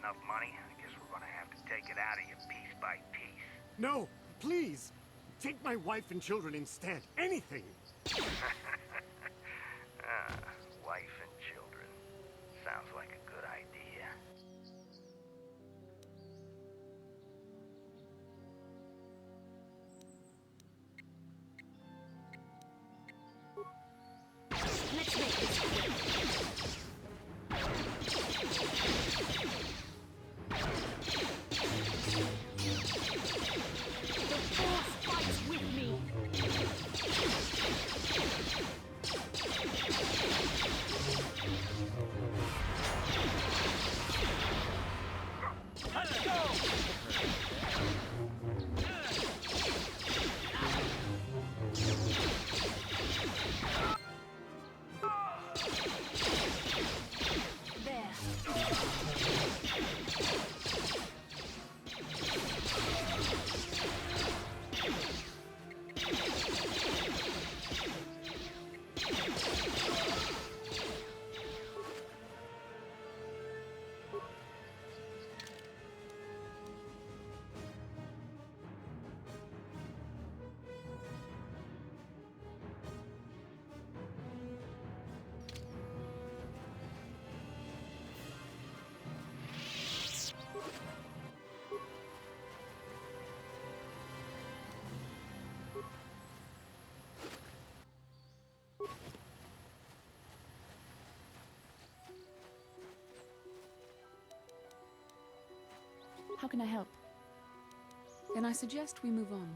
enough money, I guess we're gonna have to take it out of you piece by piece. No, please! Take my wife and children instead. Anything! Wife and children. Sounds like a good idea. Let's make this quick. The Force fights with me. Let's go! How can I help? Then I suggest we move on.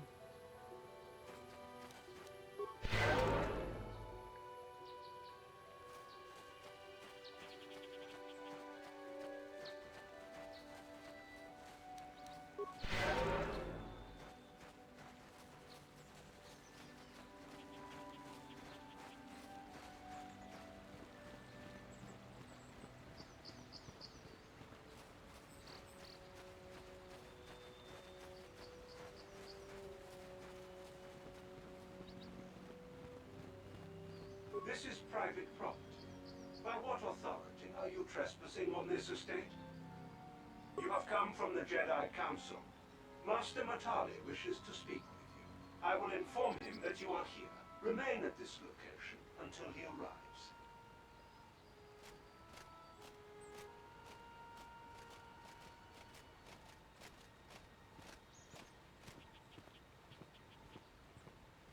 This is private property. By what authority are you trespassing on this estate? You have come from the Jedi Council. Master Matali wishes to speak with you. I will inform him that you are here. Remain at this location until he arrives.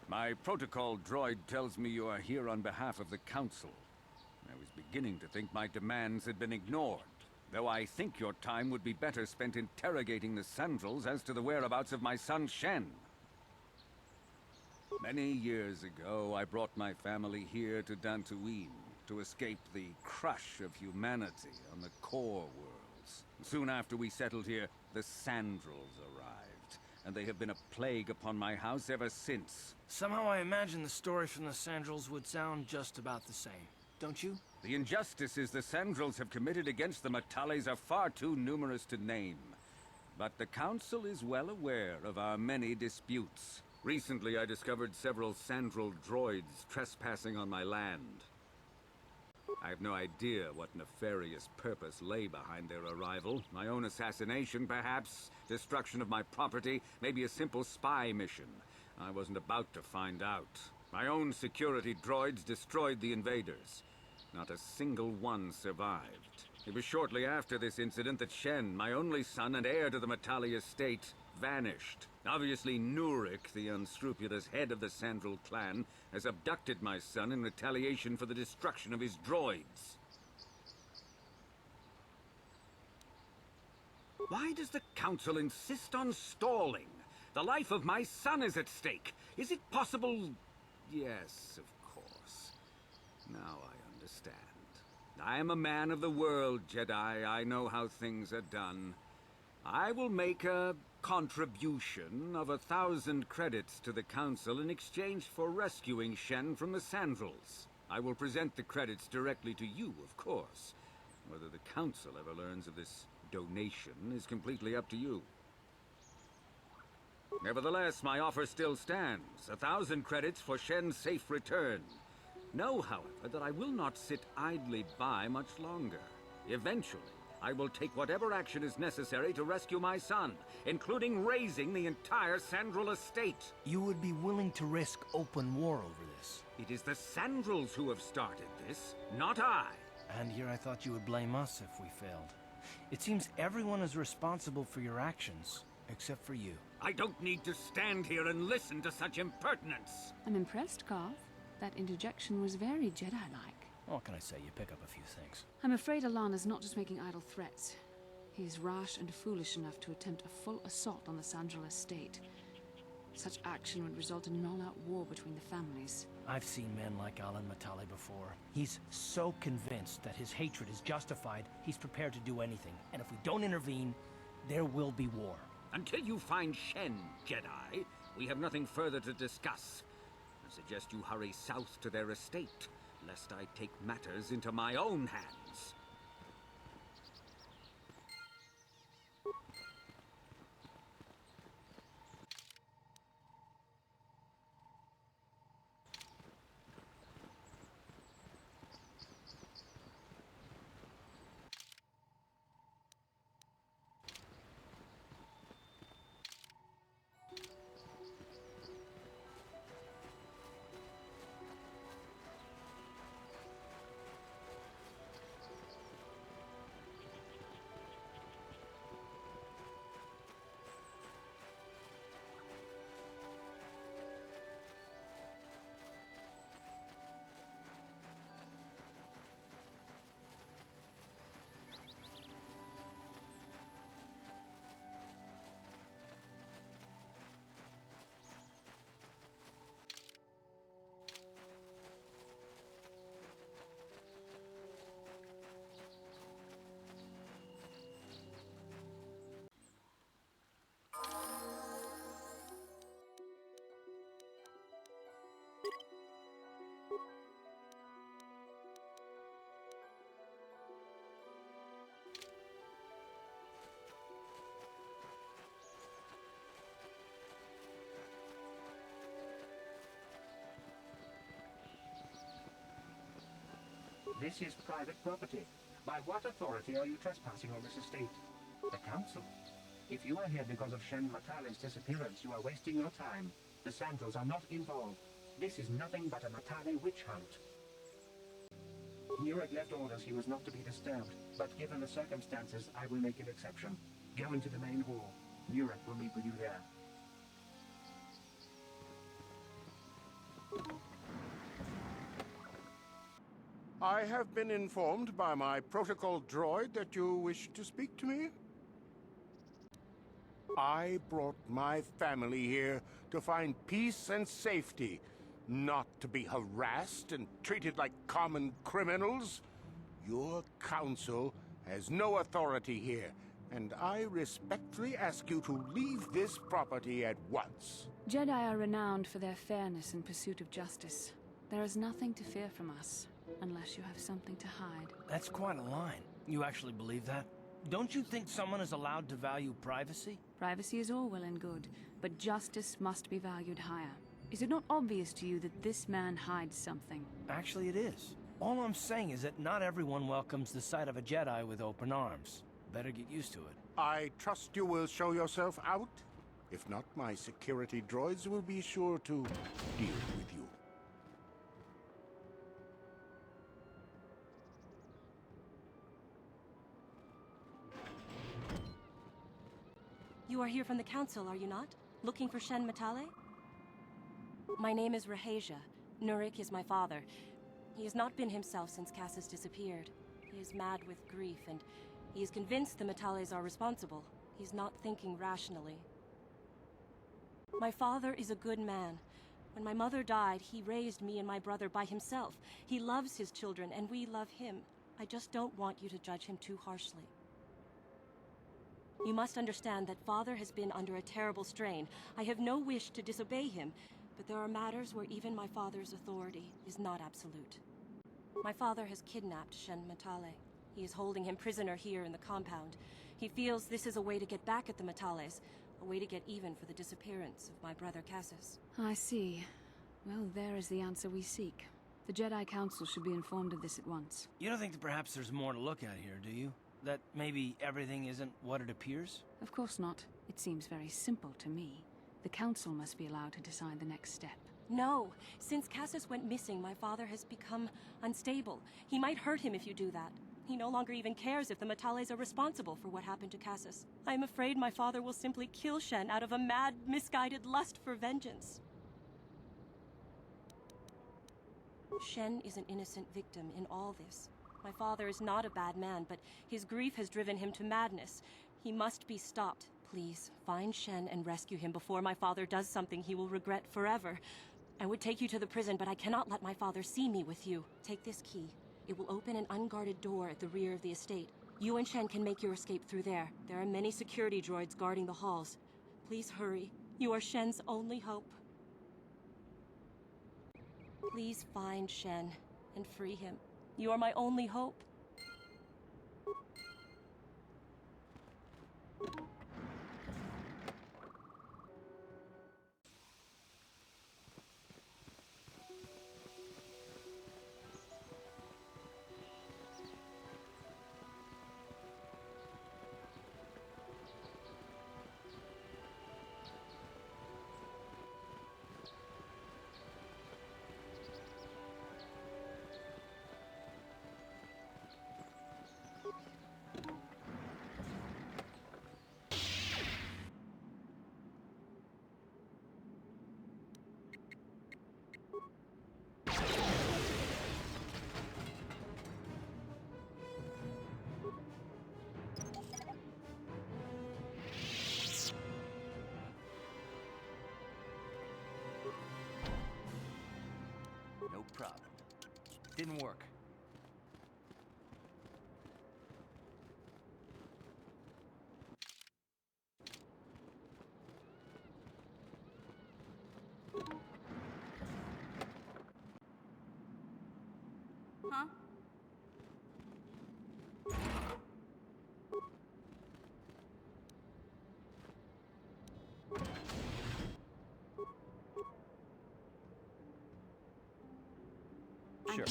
My protocol droid tells me you are here on behalf of the Council. I was beginning to think my demands had been ignored, though I think your time would be better spent interrogating the Sandrels as to the whereabouts of my son Shen. Many years ago, I brought my family here to Dantooine to escape the crush of humanity on the core worlds. Soon after we settled here, the Sandrels arrived, and they have been a plague upon my house ever since. Somehow I imagine the story from the Sandrels would sound just about the same, don't you? The injustices the Sandrels have committed against the Matales are far too numerous to name. But the Council is well aware of our many disputes. Recently, I discovered several Sandrel droids trespassing on my land. I have no idea what nefarious purpose lay behind their arrival. My own assassination, perhaps? Destruction of my property? Maybe a simple spy mission? I wasn't about to find out. My own security droids destroyed the invaders. Not a single one survived. It was shortly after this incident that Shen, my only son and heir to the Matali estate, vanished. Obviously, Nurik, the unscrupulous head of the Sandrel clan, has abducted my son in retaliation for the destruction of his droids. Why does the Council insist on stalling? The life of my son is at stake. Is it possible? Yes, of course. Now I understand. I am a man of the world, Jedi. I know how things are done. I will make a contribution of 1,000 credits to the Council in exchange for rescuing Shen from the Sandrels. I will present the credits directly to you, of course. Whether the Council ever learns of this donation is completely up to you. Nevertheless, my offer still stands. 1,000 credits for Shen's safe return. Know, however, that I will not sit idly by much longer. Eventually, I will take whatever action is necessary to rescue my son, including raising the entire Sandral estate. You would be willing to risk open war over this? It is the Sandrals who have started this, not I. And here I thought you would blame us if we failed. It seems everyone is responsible for your actions, except for you. I don't need to stand here and listen to such impertinence. I'm impressed, Carl. That interjection was very Jedi-like. What can I say? You pick up a few things. I'm afraid Alana's not just making idle threats. He is rash and foolish enough to attempt a full assault on the Sandral estate. Such action would result in an all-out war between the families. I've seen men like Alan Matale before. He's so convinced that his hatred is justified, he's prepared to do anything. And if we don't intervene, there will be war. Until you find Shen, Jedi, we have nothing further to discuss. I suggest you hurry south to their estate, lest I take matters into my own hands. This is private property. By what authority are you trespassing on this estate? The council. If you are here because of Shen Matale's disappearance, you are wasting your time. The Sandrals are not involved. This is nothing but a Matale witch hunt. Nurek left orders he was not to be disturbed, but given the circumstances, I will make an exception. Go into the main hall. Nurek will meet with you there. I have been informed by my protocol droid that you wish to speak to me. I brought my family here to find peace and safety, not to be harassed and treated like common criminals. Your council has no authority here, and I respectfully ask you to leave this property at once. Jedi are renowned for their fairness and pursuit of justice. There is nothing to fear from us, unless you have something to hide. That's quite a line. You actually believe that? Don't you think someone is allowed to value privacy? Privacy is all well and good, but justice must be valued higher. Is it not obvious to you that this man hides something? Actually, it is. All I'm saying is that not everyone welcomes the sight of a Jedi with open arms. Better get used to it. I trust you will show yourself out. If not, my security droids will be sure to deal with you. You are here from the Council, are you not? Looking for Shen Matale? My name is Rahasia. Nurek is my father. He has not been himself since Cassis disappeared. He is mad with grief, and he is convinced the Matales are responsible. He's not thinking rationally. My father is a good man. When my mother died, he raised me and my brother by himself. He loves his children, and we love him. I just don't want you to judge him too harshly. You must understand that Father has been under a terrible strain. I have no wish to disobey him, but there are matters where even my father's authority is not absolute. My father has kidnapped Shen Matale. He is holding him prisoner here in the compound. He feels this is a way to get back at the Matales, a way to get even for the disappearance of my brother Cassis. I see. Well, there is the answer we seek. The Jedi Council should be informed of this at once. You don't think that perhaps there's more to look at here, do you? That maybe everything isn't what it appears? Of course not. It seems very simple to me. The Council must be allowed to decide the next step. No. Since Cassus went missing, my father has become unstable. He might hurt him if you do that. He no longer even cares if the Metales are responsible for what happened to Cassus. I am afraid my father will simply kill Shen out of a mad, misguided lust for vengeance. Shen is an innocent victim in all this. My father is not a bad man, but his grief has driven him to madness. He must be stopped. Please, find Shen and rescue him before my father does something he will regret forever. I would take you to the prison, but I cannot let my father see me with you. Take this key. It will open an unguarded door at the rear of the estate. You and Shen can make your escape through there. There are many security droids guarding the halls. Please hurry. You are Shen's only hope. Please find Shen and free him. You are my only hope. No problem. Didn't work. Huh? Sure.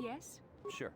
Yes? Sure.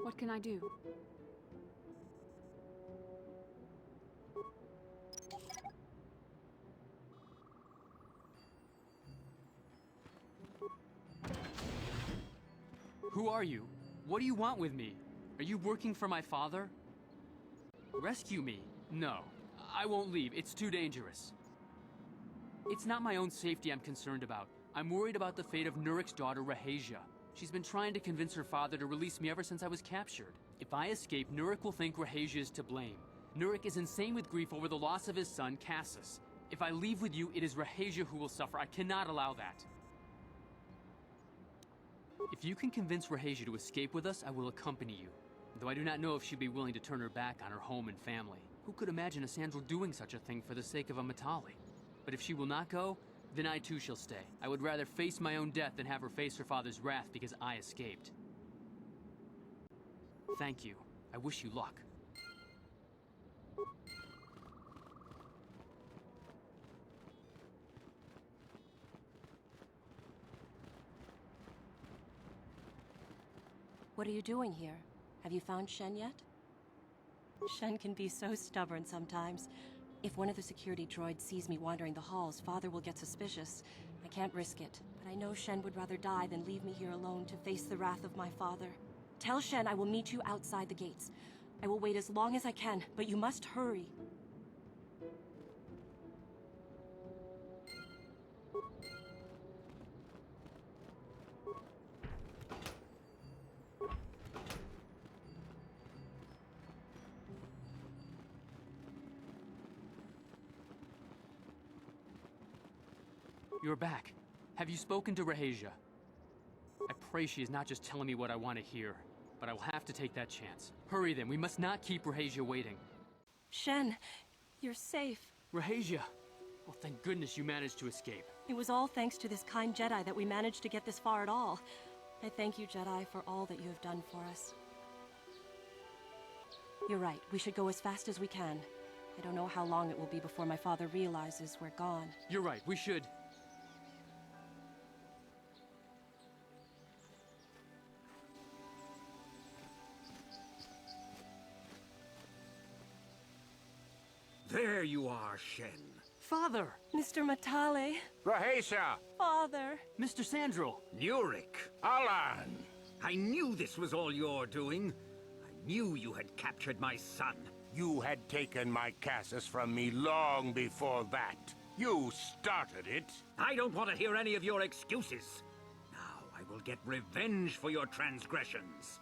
What can I do? Who are you? What do you want with me? Are you working for my father? Rescue me? No. I won't leave. It's too dangerous. It's not my own safety I'm concerned about. I'm worried about the fate of Nurik's daughter, Rahasia. She's been trying to convince her father to release me ever since I was captured. If I escape, Nurik will think Rahasia is to blame. Nurik is insane with grief over the loss of his son, Cassus. If I leave with you, it is Rahasia who will suffer. I cannot allow that. If you can convince Rahasia to escape with us, I will accompany you. Though I do not know if she'd be willing to turn her back on her home and family. Who could imagine a Sandral doing such a thing for the sake of a Matali? But if she will not go, then I too shall stay. I would rather face my own death than have her face her father's wrath because I escaped. Thank you. I wish you luck. What are you doing here? Have you found Shen yet? Shen can be so stubborn sometimes. If one of the security droids sees me wandering the halls, Father will get suspicious. I can't risk it, but I know Shen would rather die than leave me here alone to face the wrath of my father. Tell Shen I will meet you outside the gates. I will wait as long as I can, but you must hurry. You're back. Have you spoken to Rahasia? I pray she is not just telling me what I want to hear, but I will have to take that chance. Hurry then, we must not keep Rahasia waiting. Shen, you're safe. Rahasia! Well, thank goodness you managed to escape. It was all thanks to this kind Jedi that we managed to get this far at all. I thank you, Jedi, for all that you have done for us. You're right, we should go as fast as we can. I don't know how long it will be before my father realizes we're gone. You're right, we should. There you are, Shen. Father! Mr. Matale. Rahasia! Father. Mr. Sandral! Nurik! Alan! I knew this was all your doing. I knew you had captured my son. You had taken my Cassus from me long before that. You started it. I don't want to hear any of your excuses. Now I will get revenge for your transgressions.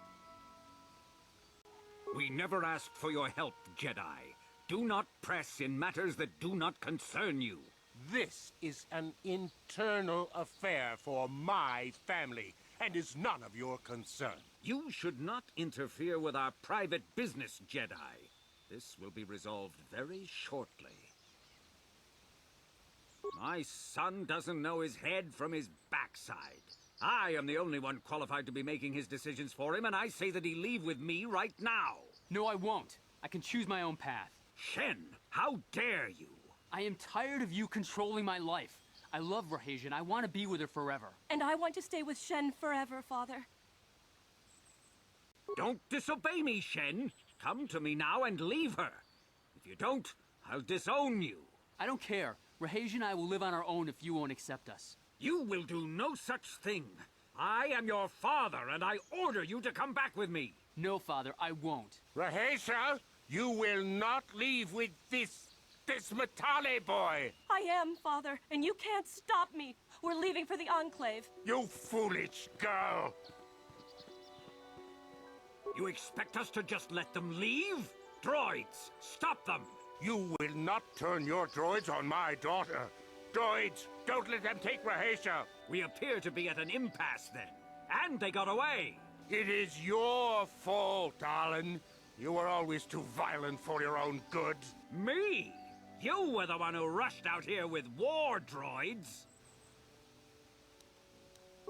We never asked for your help, Jedi. Do not press in matters that do not concern you. This is an internal affair for my family, and is none of your concern. You should not interfere with our private business, Jedi. This will be resolved very shortly. My son doesn't know his head from his backside. I am the only one qualified to be making his decisions for him, and I say that he leave with me right now. No, I won't. I can choose my own path. Shen, how dare you? I am tired of you controlling my life. I love Rahesia and I want to be with her forever. And I want to stay with Shen forever, Father. Don't disobey me, Shen. Come to me now and leave her. If you don't, I'll disown you. I don't care. Rahesia and I will live on our own if you won't accept us. You will do no such thing. I am your father, and I order you to come back with me. No, Father, I won't. Rahesia, you will not leave with this Matale boy. I am, Father, and you can't stop me. We're leaving for the Enclave. You foolish girl. You expect us to just let them leave? Droids, stop them! You will not turn your droids on my daughter. Droids, don't let them take Rahesia. We appear to be at an impasse then. And they got away. It is your fault, Alan. You were always too violent for your own good. Me? You were the one who rushed out here with war droids.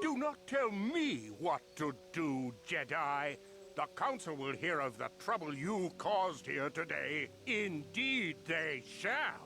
Do not tell me what to do, Jedi. The Council will hear of the trouble you caused here today. Indeed they shall.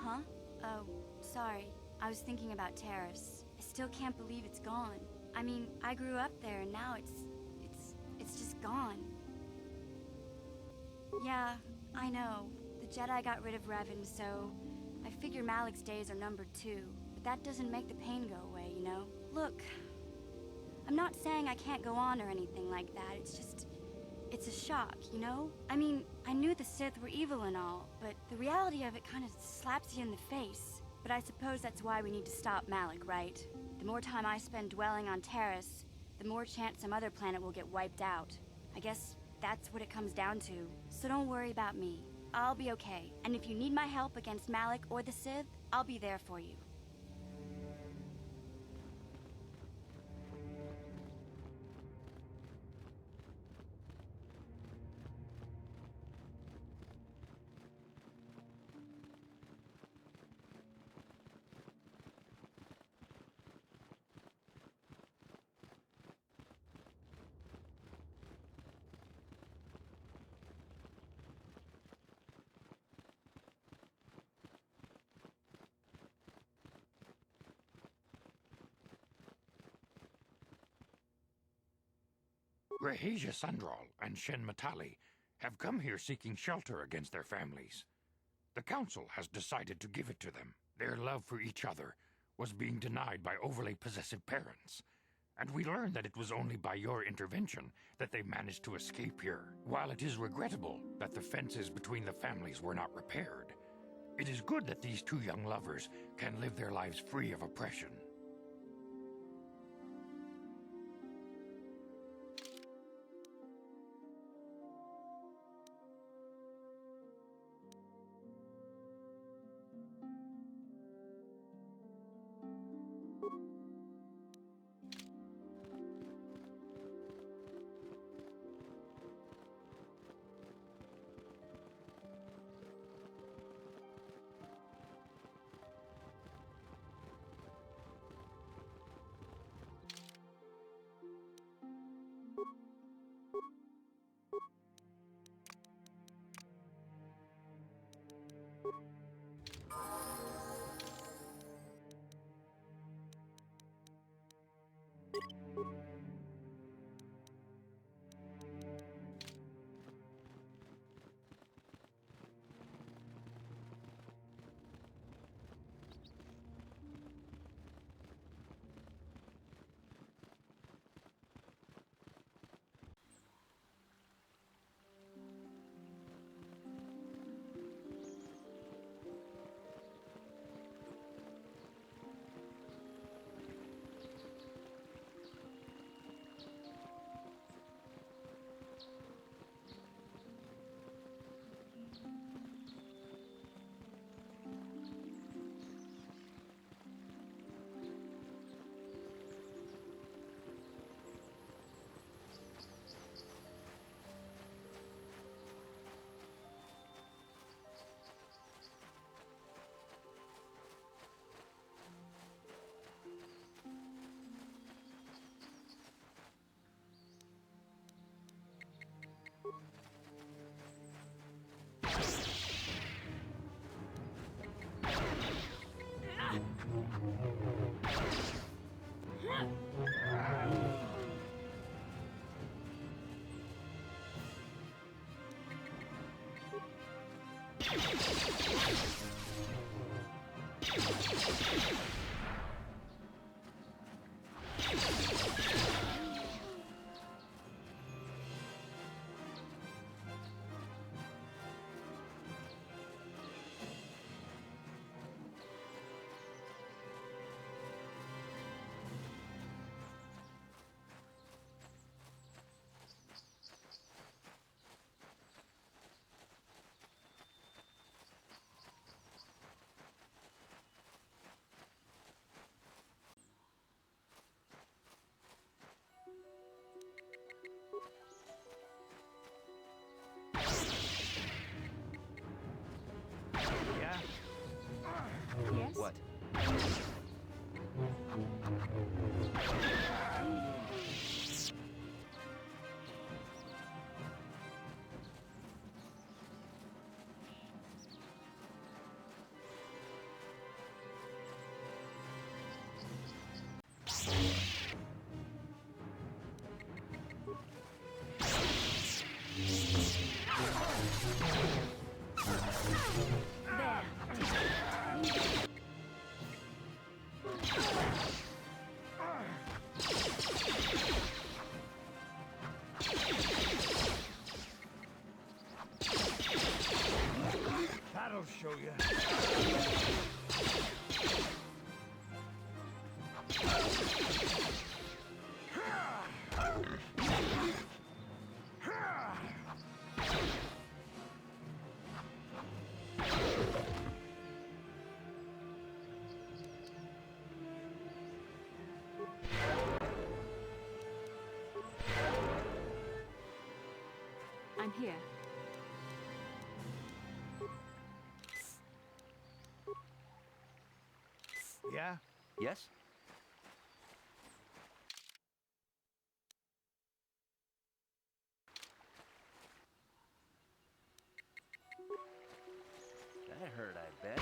Huh? Oh, sorry. I was thinking about Terrace. I still can't believe it's gone. I mean, I grew up there and now it's just gone. Yeah, I know. The Jedi got rid of Revan, so I figure Malik's days are numbered too. But that doesn't make the pain go away, you know? Look, I'm not saying I can't go on or anything like that. It's a shock, you know? I mean, I knew the Sith were evil and all, but the reality of it kind of slaps you in the face. But I suppose that's why we need to stop Malik, right? The more time I spend dwelling on Terrace, the more chance some other planet will get wiped out. I guess that's what it comes down to. So don't worry about me. I'll be okay. And if you need my help against Malik or the Sith, I'll be there for you. Rahesia Sandral and Shen Matali have come here seeking shelter against their families. The Council has decided to give it to them. Their love for each other was being denied by overly possessive parents, and we learned that it was only by your intervention that they managed to escape here. While it is regrettable that the fences between the families were not repaired, it is good that these two young lovers can live their lives free of oppression. Yeah? Yes? What? That'll show you. I'm here. Yeah? Yes? That hurt, I bet.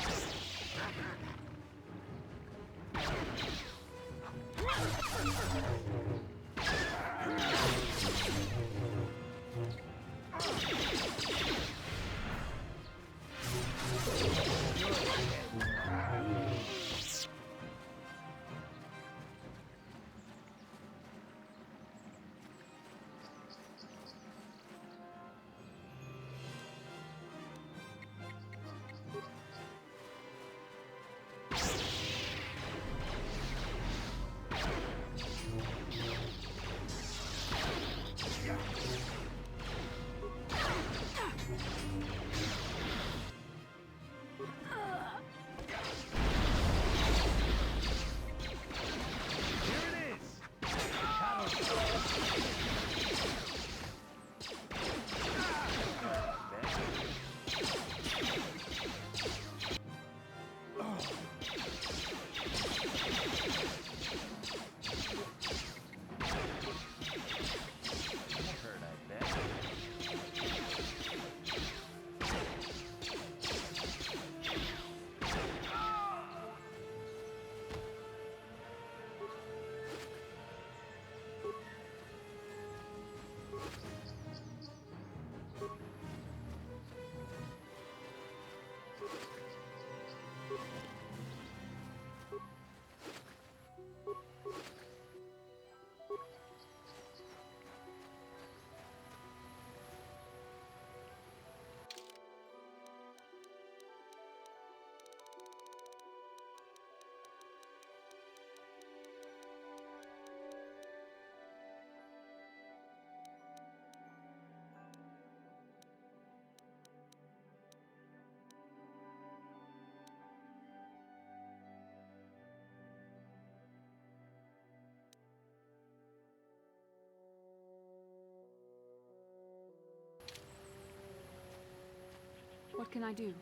What can I do?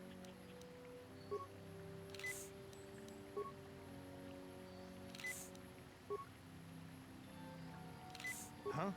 Huh?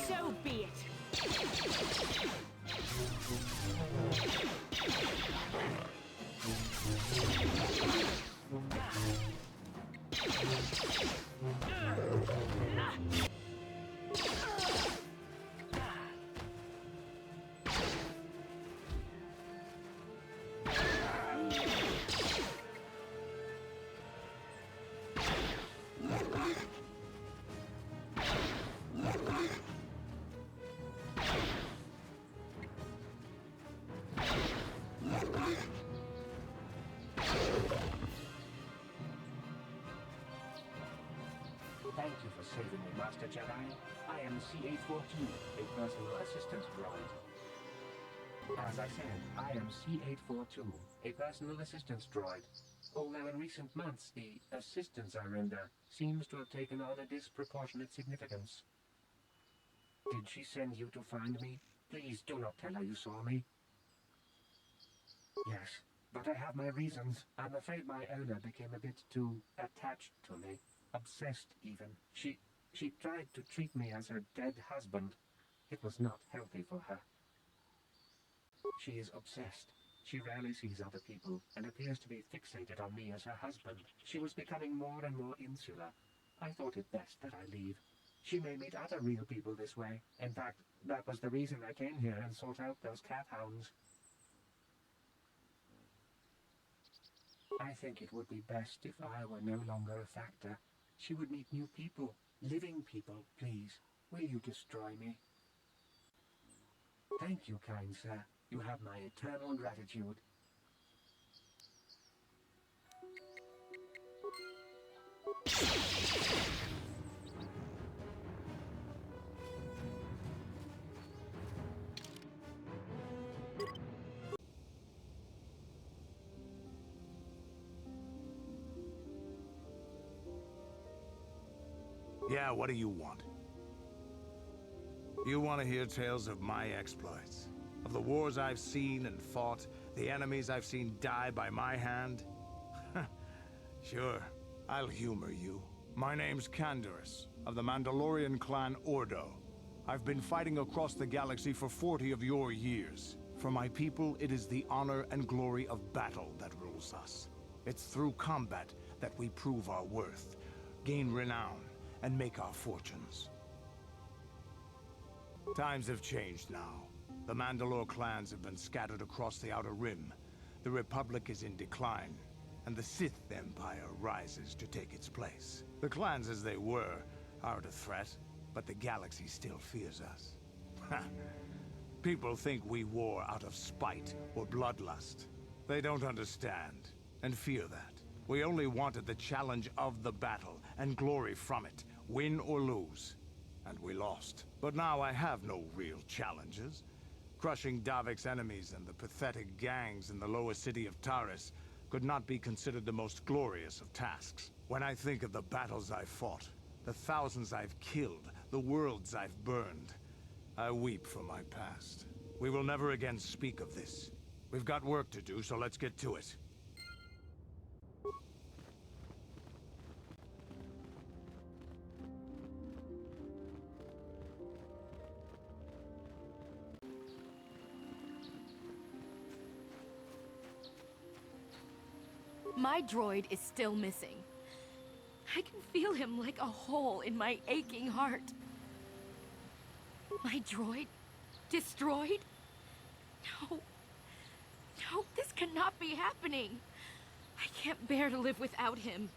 So be it. Thank you for saving me, Master Jedi. I am C-842, a personal assistance droid. As I said, I am C-842, a personal assistance droid. Although in recent months, the assistance I render seems to have taken on a disproportionate significance. Did she send you to find me? Please do not tell her you saw me. Yes, but I have my reasons. I'm afraid my owner became a bit too attached to me. Obsessed, even. She tried to treat me as her dead husband. It was not healthy for her. She is obsessed. She rarely sees other people and appears to be fixated on me as her husband. She was becoming more and more insular. I thought it best that I leave. She may meet other real people this way. In fact, that was the reason I came here and sought out those cat hounds. I think it would be best if I were no longer a factor. She would meet new people, living people, please. Will you destroy me? Thank you, kind sir. You have my eternal gratitude. Yeah, what do you want? You want to hear tales of my exploits? Of the wars I've seen and fought, the enemies I've seen die by my hand? Sure, I'll humor you. My name's Canderous, of the Mandalorian clan Ordo. I've been fighting across the galaxy for 40 of your years. For my people, it is the honor and glory of battle that rules us. It's through combat that we prove our worth, gain renown, and make our fortunes. Times have changed now. The Mandalore clans have been scattered across the Outer Rim. The Republic is in decline, and the Sith Empire rises to take its place. The clans as they were aren't a threat, but the galaxy still fears us. People think we war out of spite or bloodlust. They don't understand, and fear that. We only wanted the challenge of the battle, and glory from it, win or lose. And we lost. But now I have no real challenges. Crushing Davik's enemies and the pathetic gangs in the lower city of Taris could not be considered the most glorious of tasks. When I think of the battles I've fought, the thousands I've killed, the worlds I've burned, I weep for my past. We will never again speak of this. We've got work to do, so let's get to it. My droid is still missing. I can feel him like a hole in my aching heart. My droid? Destroyed? No. No, this cannot be happening. I can't bear to live without him.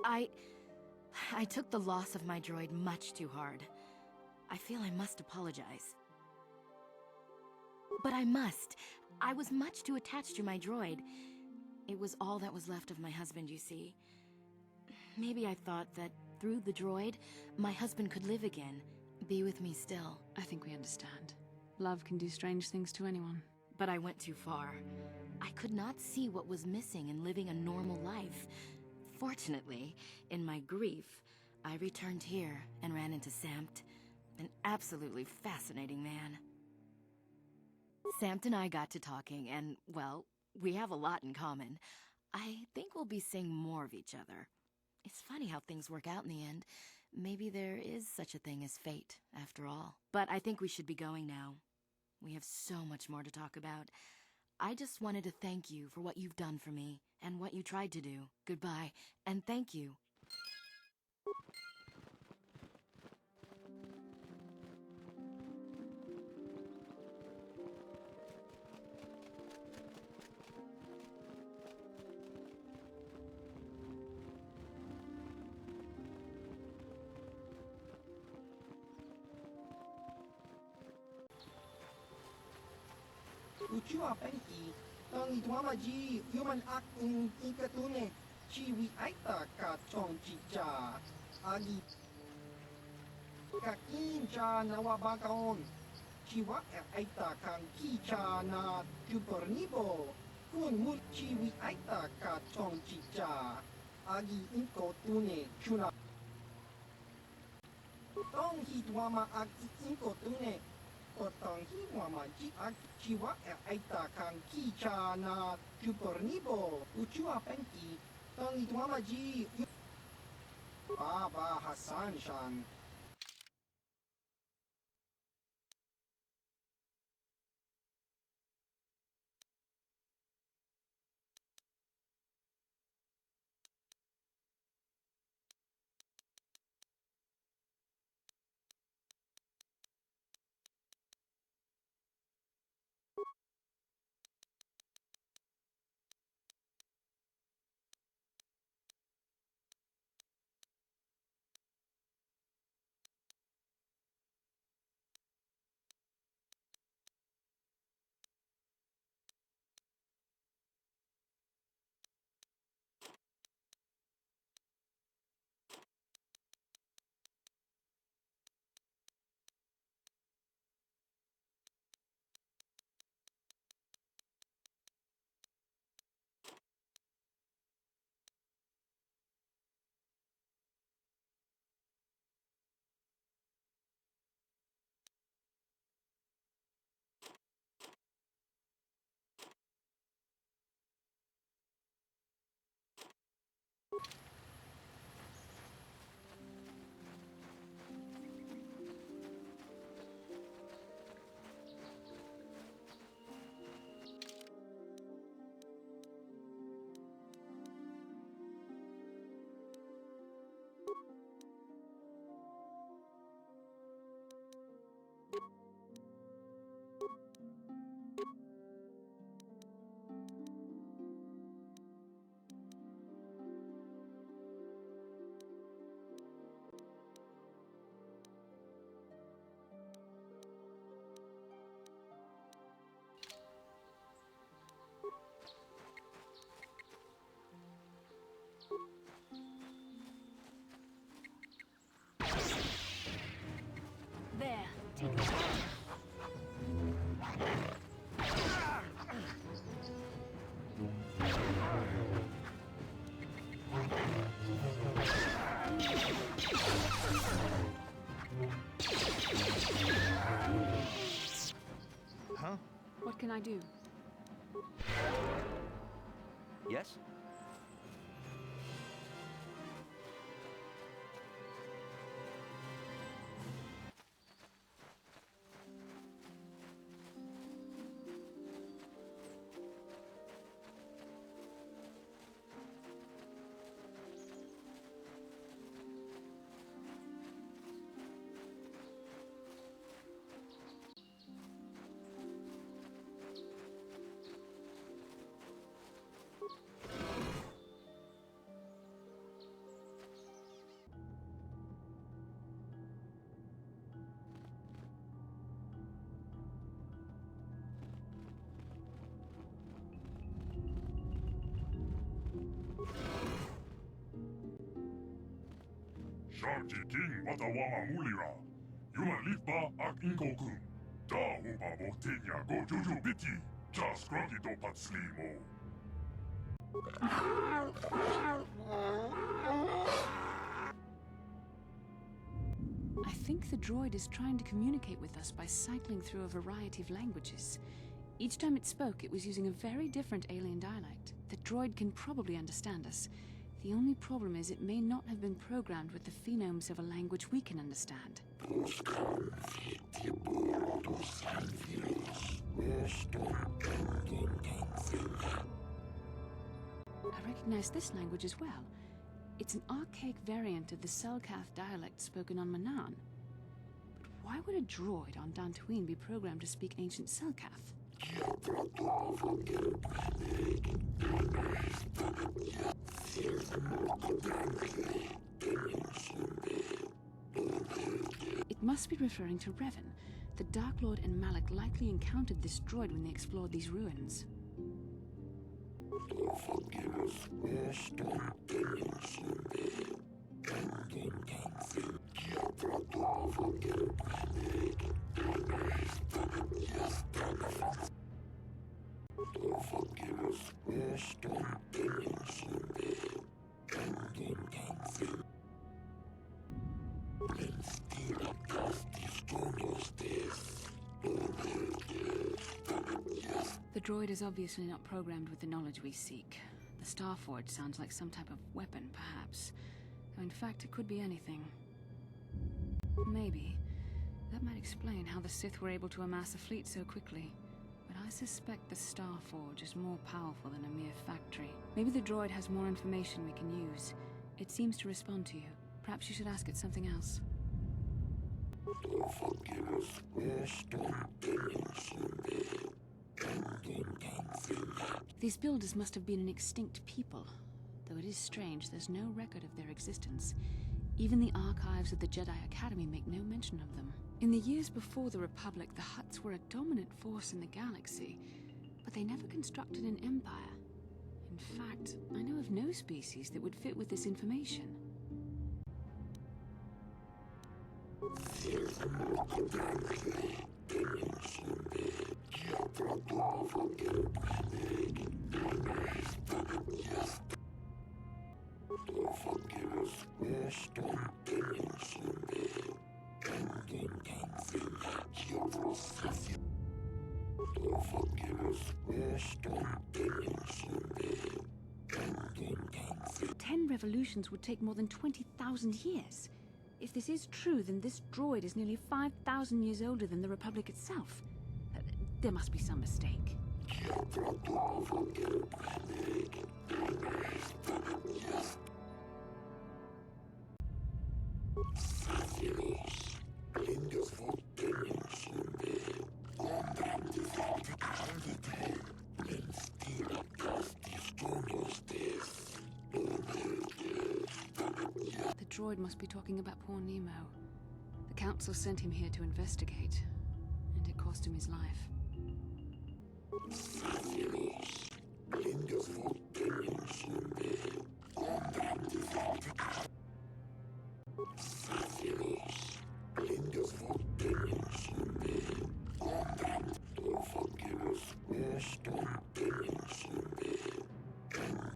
I took the loss of my droid much too hard. I feel I must apologize. But I must. I was much too attached to my droid. It was all that was left of my husband, you see. Maybe I thought that through the droid, my husband could live again, be with me still. I think we understand. Love can do strange things to anyone. But I went too far. I could not see what was missing in living a normal life. Fortunately, in my grief, I returned here and ran into Samt, an absolutely fascinating man. Samt and I got to talking, and, well, we have a lot in common. I think we'll be seeing more of each other. It's funny how things work out in the end. Maybe there is such a thing as fate, after all. But I think we should be going now. We have so much more to talk about. I just wanted to thank you for what you've done for me, and what you tried to do. Goodbye, and thank you. Uchu apenki, tang idwamaji, human ak ikatune, chiwi aita ka chong chicha, agi kakin cha nawabakaon, chiwa aita kang kicha na tupornibo, kun mul chiwi aita ka chong chicha, agi inkotune chuna. Tong hidwama ak inkotune, Otang hiwama ji ak chiwa aita kang kicha na tupornibo uchu apenki tang idwama ji Baba Hassan Shan. There, take it. Huh? What can I do? Yes? Shark King Watawama Mulira. Yuman Litba Ak Inkokun. Da Uba Botenya Go Juju Biti. Jas Grunty Do Patslimo. I think the droid is trying to communicate with us by cycling through a variety of languages. Each time it spoke, it was using a very different alien dialect. The droid can probably understand us. The only problem is it may not have been programmed with the phonemes of a language we can understand. I recognize this language as well. It's an archaic variant of the Selkath dialect spoken on Manaan. But why would a droid on Dantooine be programmed to speak ancient Selkath? It must be referring to Revan. The Dark Lord and Malak likely encountered this droid when they explored these ruins. The droid is obviously not programmed with the knowledge we seek. The Starforge sounds like some type of weapon, perhaps. Though in fact, it could be anything. Maybe. That might explain how the Sith were able to amass a fleet so quickly. But I suspect the Starforge is more powerful than a mere factory. Maybe the droid has more information we can use. It seems to respond to you. Perhaps you should ask it something else. These builders must have been an extinct people. Though it is strange, there's no record of their existence. Even the archives of the Jedi Academy make no mention of them. In the years before the Republic, the Hutts were a dominant force in the galaxy, but they never constructed an empire. In fact, I know of no species that would fit with this information. Ten revolutions would take more than 20,000 years. If this is true, then this droid is nearly 5,000 years older than the Republic itself. There must be some mistake. The droid must be talking about poor Nemo. The Council sent him here to investigate, and it cost him his life.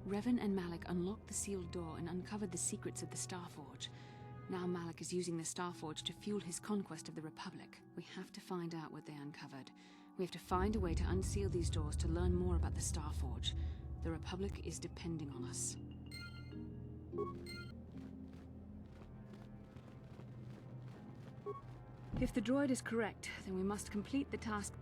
Revan and Malak unlocked the sealed door and uncovered the secrets of the Starforge. Now Malak is using the Starforge to fuel his conquest of the Republic. We have to find out what they uncovered. We have to find a way to unseal these doors to learn more about the Starforge. The Republic is depending on us. If the droid is correct, then we must complete the task.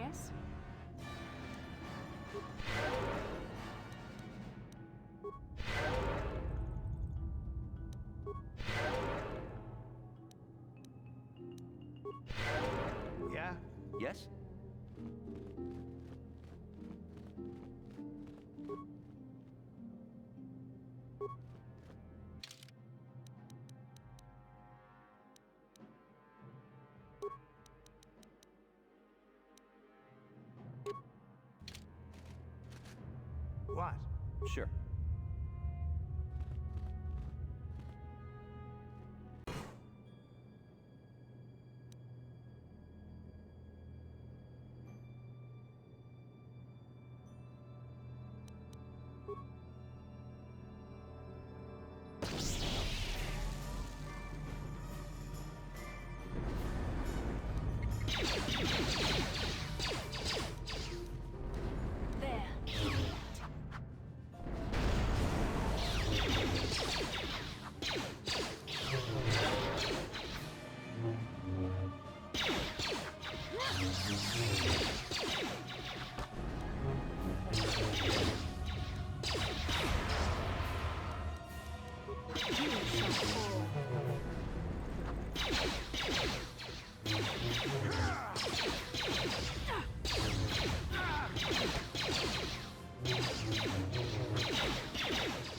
Yes? Yeah? Yes? What? Sure. There.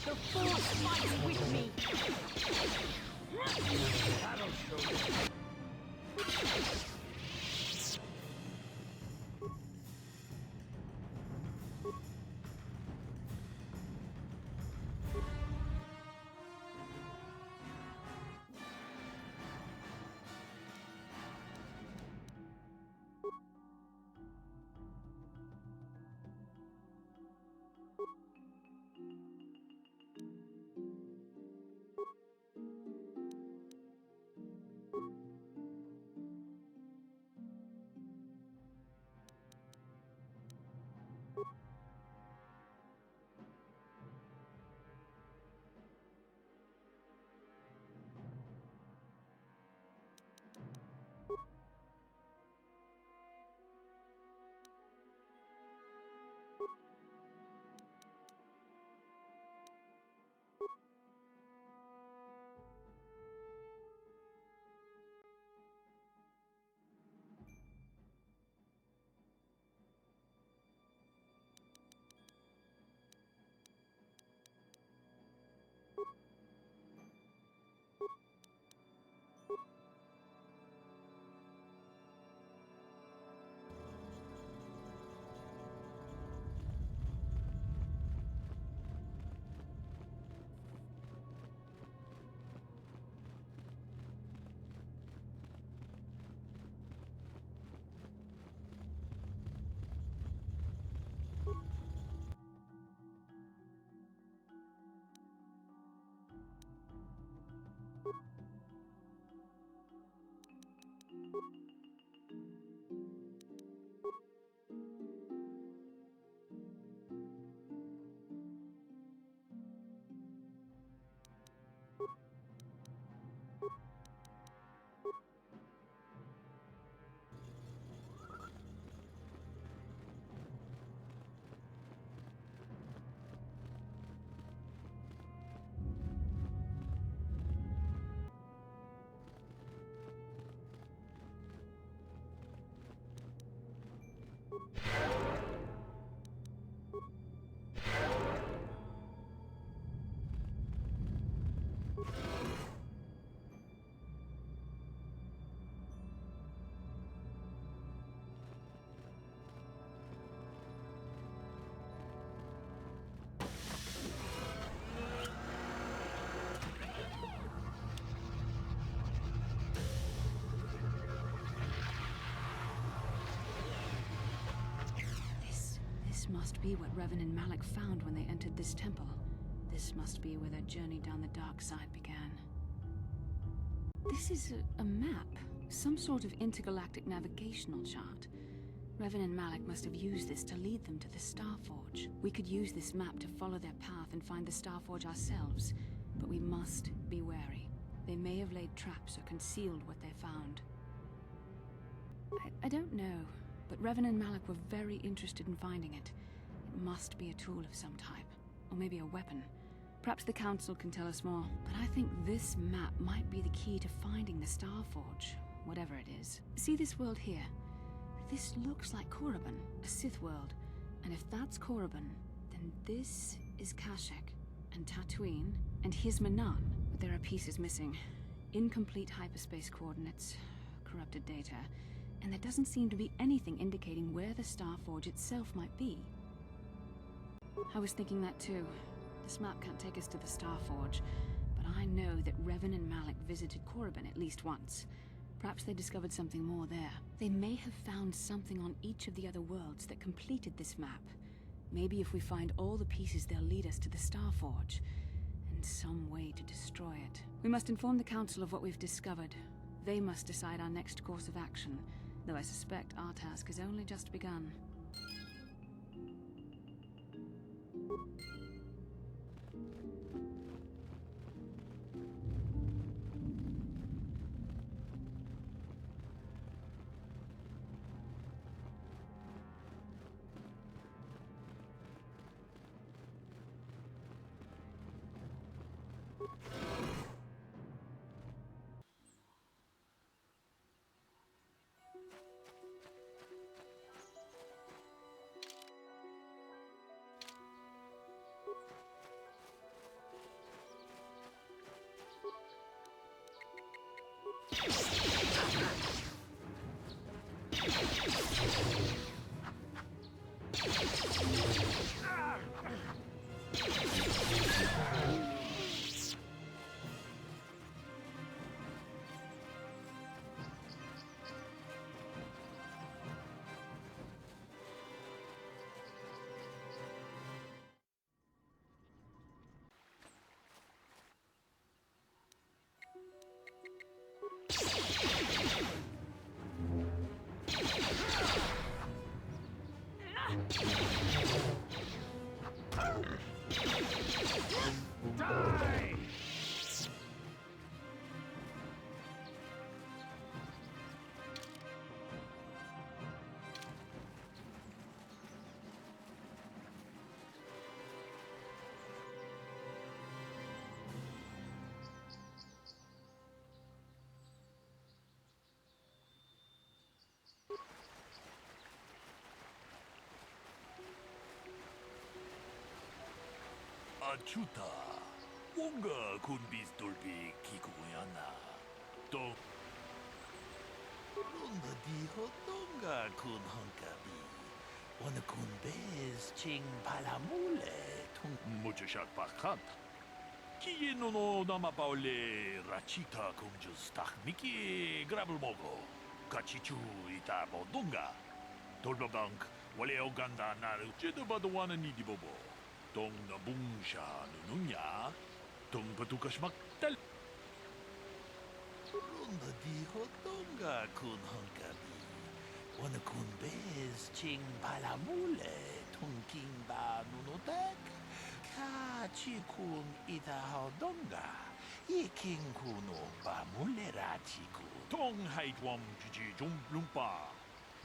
The force fights with me. That'll show you. This must be what Revan and Malik found when they entered this temple. This must be where their journey down the dark side began. This is a map. Some sort of intergalactic navigational chart. Revan and Malik must have used this to lead them to the Starforge. We could use this map to follow their path and find the Starforge ourselves, but we must be wary. They may have laid traps or concealed what they found. I don't know. But Revan and Malik were very interested in finding it. It must be a tool of some type. Or maybe a weapon. Perhaps the Council can tell us more. But I think this map might be the key to finding the Starforge, whatever it is. See this world here? This looks like Korriban, a Sith world. And if that's Korriban, then this is Kashyyyk, and Tatooine, and here's Manaan. But there are pieces missing. Incomplete hyperspace coordinates, corrupted data, and there doesn't seem to be anything indicating where the Starforge itself might be. I was thinking that too. This map can't take us to the Starforge, but I know that Revan and Malik visited Korriban at least once. Perhaps they discovered something more there. They may have found something on each of the other worlds that completed this map. Maybe if we find all the pieces, they'll lead us to the Starforge, and some way to destroy it. We must inform the Council of what we've discovered. They must decide our next course of action, though I suspect our task has only just begun. Achuta, 뭔가 군비스돌비 기구야나. 또 ronda dijo tonga kun honkabi. Wana kun bez ching palamule tung. 무주샷 박한. 기노노 나마바올레 라치타 공주스탁 미키 그라블 모고 같이 주이다 모동가 돌바방크 원래 오간다 나를 찌드바도 와는 이디보보. 동나 붕샤 누누냐 동바두카시막 딸 ronda dijo tonga kun honkabi. Wana kun bez ching palamule tung king ba nunotek. Kachi kun ita donga. Iking kuno ba mulera chiku. 동 하이드웜 주지 좀 룸바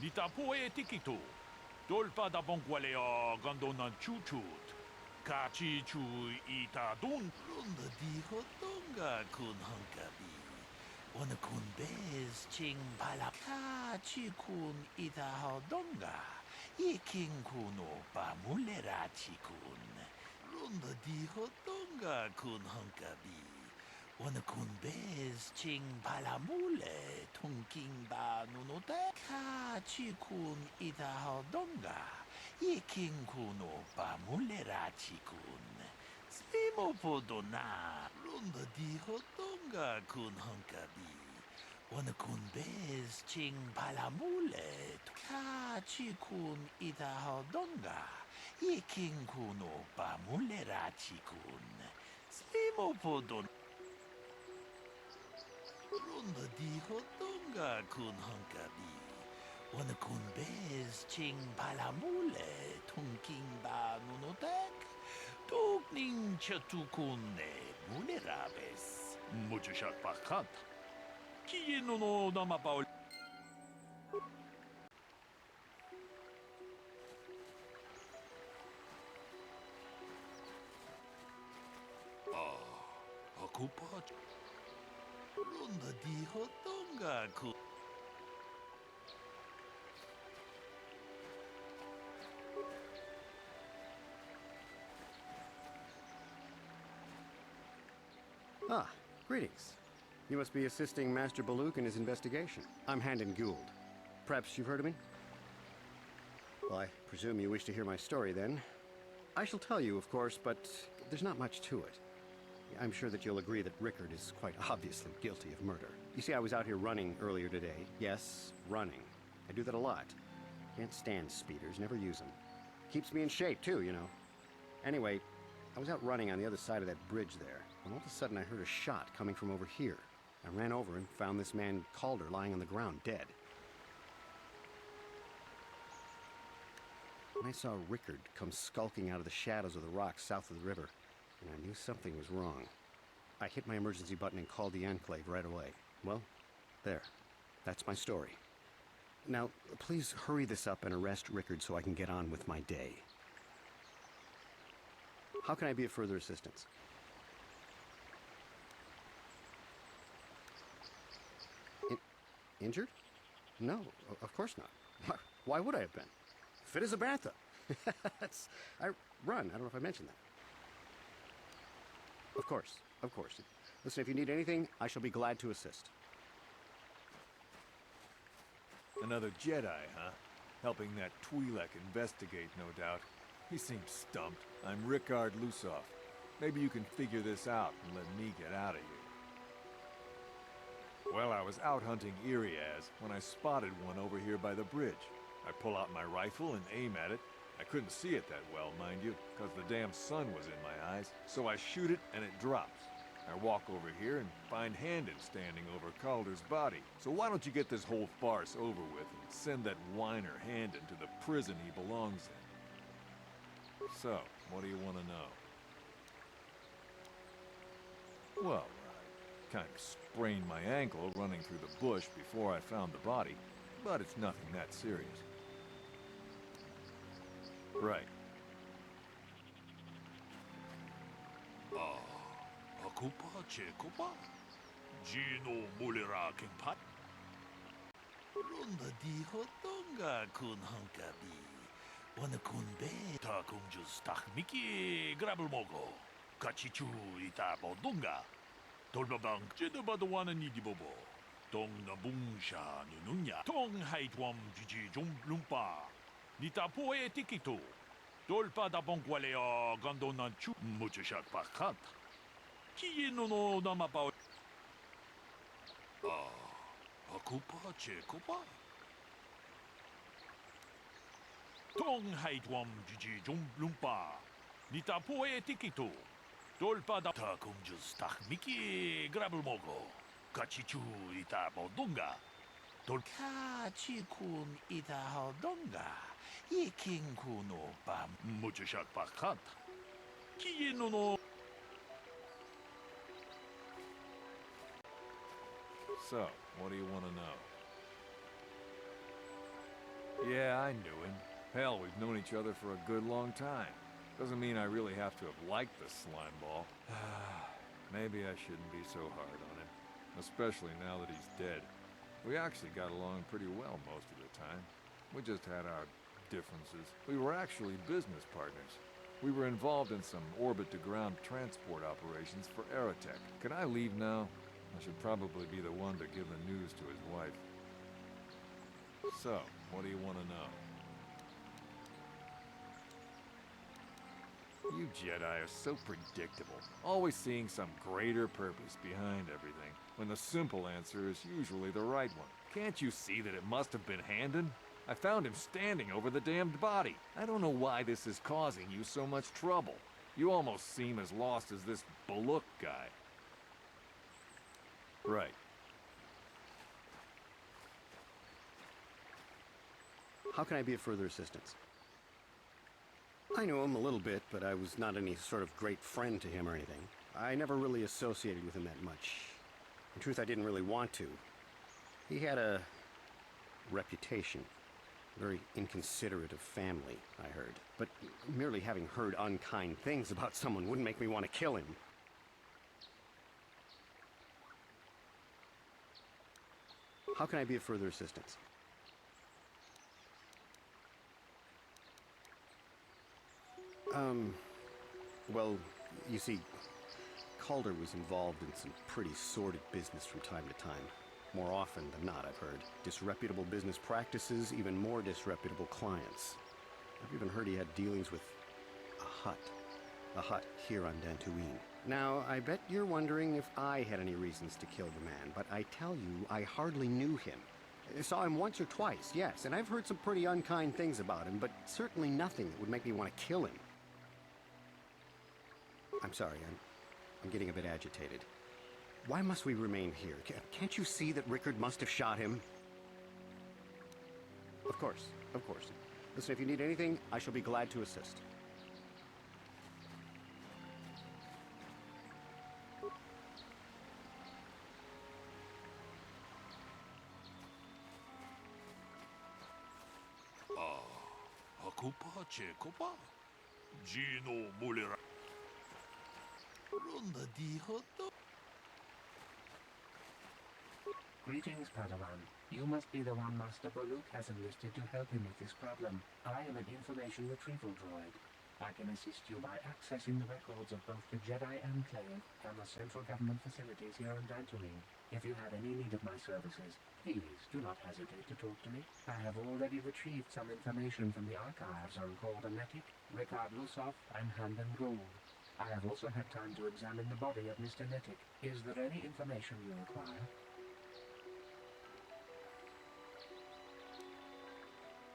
니타 포에 티키토 돌바다 봉과레어 간도난 추추 같이 주 이타 돈 ronda dijo tonga kun honkabi. Wana kun bez ching pala. Kachi kun ita donga. Iking kuno ba mulera chikun. ronda dijo tonga kun honkabi. Wana kun bez ching palamule tung ba nunote. Kachi kun ita donga. Iking kuno ba mulera chikun. Slimo podona. ronda dijo tonga kun honkabi. Wana kun bez ching palamule. Kachi kun ita donga. Iking kuno ba mulera chikun. Slimo podona. ronda dijo tonga kun honkabi. Wana kun bez ching palamule tung ba nunotek. Tukning chatukune munerabes. 무주샷 박한 기노노 나마바올 Akupo. Runda di Hotonga ku. Ah, greetings. You must be assisting Master Baluk in his investigation. I'm Handon Gould. Perhaps you've heard of me? Well, I presume you wish to hear my story, then. I shall tell you, of course, but there's not much to it. I'm sure that you'll agree that Rickard is quite obviously guilty of murder. You see, I was out here running earlier today. Yes, running. I do that a lot. Can't stand speeders, never use them. Keeps me in shape, too, you know. Anyway, I was out running on the other side of that bridge there, when all of a sudden I heard a shot coming from over here. I ran over and found this man Calder lying on the ground, dead. And I saw Rickard come skulking out of the shadows of the rocks south of the river, and I knew something was wrong. I hit my emergency button and called the Enclave right away. Well, there. That's my story. Now, please hurry this up and arrest Rickard so I can get on with my day. How can I be of further assistance? Injured? No, of course not. Why would I have been? Fit as a bantha. I run. I don't know if I mentioned that. Of course, of course. Listen, if you need anything, I shall be glad to assist. Another Jedi, huh? Helping that Twi'lek investigate, no doubt. He seems stumped. I'm Rickard Lusov. Maybe you can figure this out and let me get out of here. Well, I was out hunting Iriaz when I spotted one over here by the bridge. I pull out my rifle and aim at it. I couldn't see it that well, mind you, because the damn sun was in my eyes. So I shoot it and it drops. I walk over here and find Handon standing over Calder's body. So why don't you get this whole farce over with and send that whiner Handon to the prison he belongs in? So, what do you want to know? Well, I kind of sprained my ankle running through the bush before I found the body, but it's nothing that serious. Right. Akupa Chekupa? Gino Mulira Kingpat? Runda di Hotonga kun hankabi. Wana kun be. Takunjus Takmiki Grabelmogo. Kachichu Ita Bodunga. Tolbabang Jedabadawana Nidibobo. Tong Nabungsha Nununya. Tong Haitwam Jiji Lumpa. Nitapoe Tikito. Tolpa da Bongualea Gandonanchu Muchishak Pakat. Kieno no Namapa. Akupa Chekupa. Tong Haitwam Jiji Lumpa. Nitapoe Tikito. Tolpa da Takunjus Takmiki Grabelmogo. Kachichu Ita Bodunga. Kachikun Ita Hodonga. Iking kuno bam. Muchishak Pakat. Kieno no. So, what do you want to know? Yeah, I knew him. Hell, we've known each other for a good long time. Doesn't mean I really have to have liked the slime ball. Maybe I shouldn't be so hard on him. Especially now that he's dead. We actually got along pretty well most of the time. We just had our differences. We were actually business partners. We were involved in some orbit-to-ground transport operations for Aerotech. Can I leave now? I should probably be the one to give the news to his wife. So, what do you want to know? You Jedi are so predictable, always seeing some greater purpose behind everything, when the simple answer is usually the right one. Can't you see that it must have been Handon? I found him standing over the damned body. I don't know why this is causing you so much trouble. You almost seem as lost as this Baluk guy. Right. How can I be of further assistance? I knew him a little bit, but I was not any sort of great friend to him or anything. I never really associated with him that much. In truth, I didn't really want to. He had a reputation. Very inconsiderate of family, I heard. But merely having heard unkind things about someone wouldn't make me want to kill him. How can I be of further assistance? Well, you see, Calder was involved in some pretty sordid business from time to time. More often than not, I've heard. Disreputable business practices, even more disreputable clients. I've even heard he had dealings with a hut here on Dantooine. Now, I bet you're wondering if I had any reasons to kill the man, but I tell you, I hardly knew him. I saw him once or twice, yes, and I've heard some pretty unkind things about him, but certainly nothing that would make me want to kill him. I'm sorry, I'm getting a bit agitated. Why must we remain here? Can't you see that Rickard must have shot him? Of course, of course. Listen, if you need anything, I shall be glad to assist. Hakupa Chekopa? Gino Mulera. Runda di hoto. Greetings, Padawan. You must be the one Master Baluk has enlisted to help him with this problem. I am an information retrieval droid. I can assist you by accessing the records of both the Jedi Enclave and the central government facilities here on Dantooine. If you have any need of my services, please do not hesitate to talk to me. I have already retrieved some information from the archives on Calder Netic, Rickard Lusoff, and Handon Gould. I have also had time to examine the body of Mr. Netic. Is there any information you require?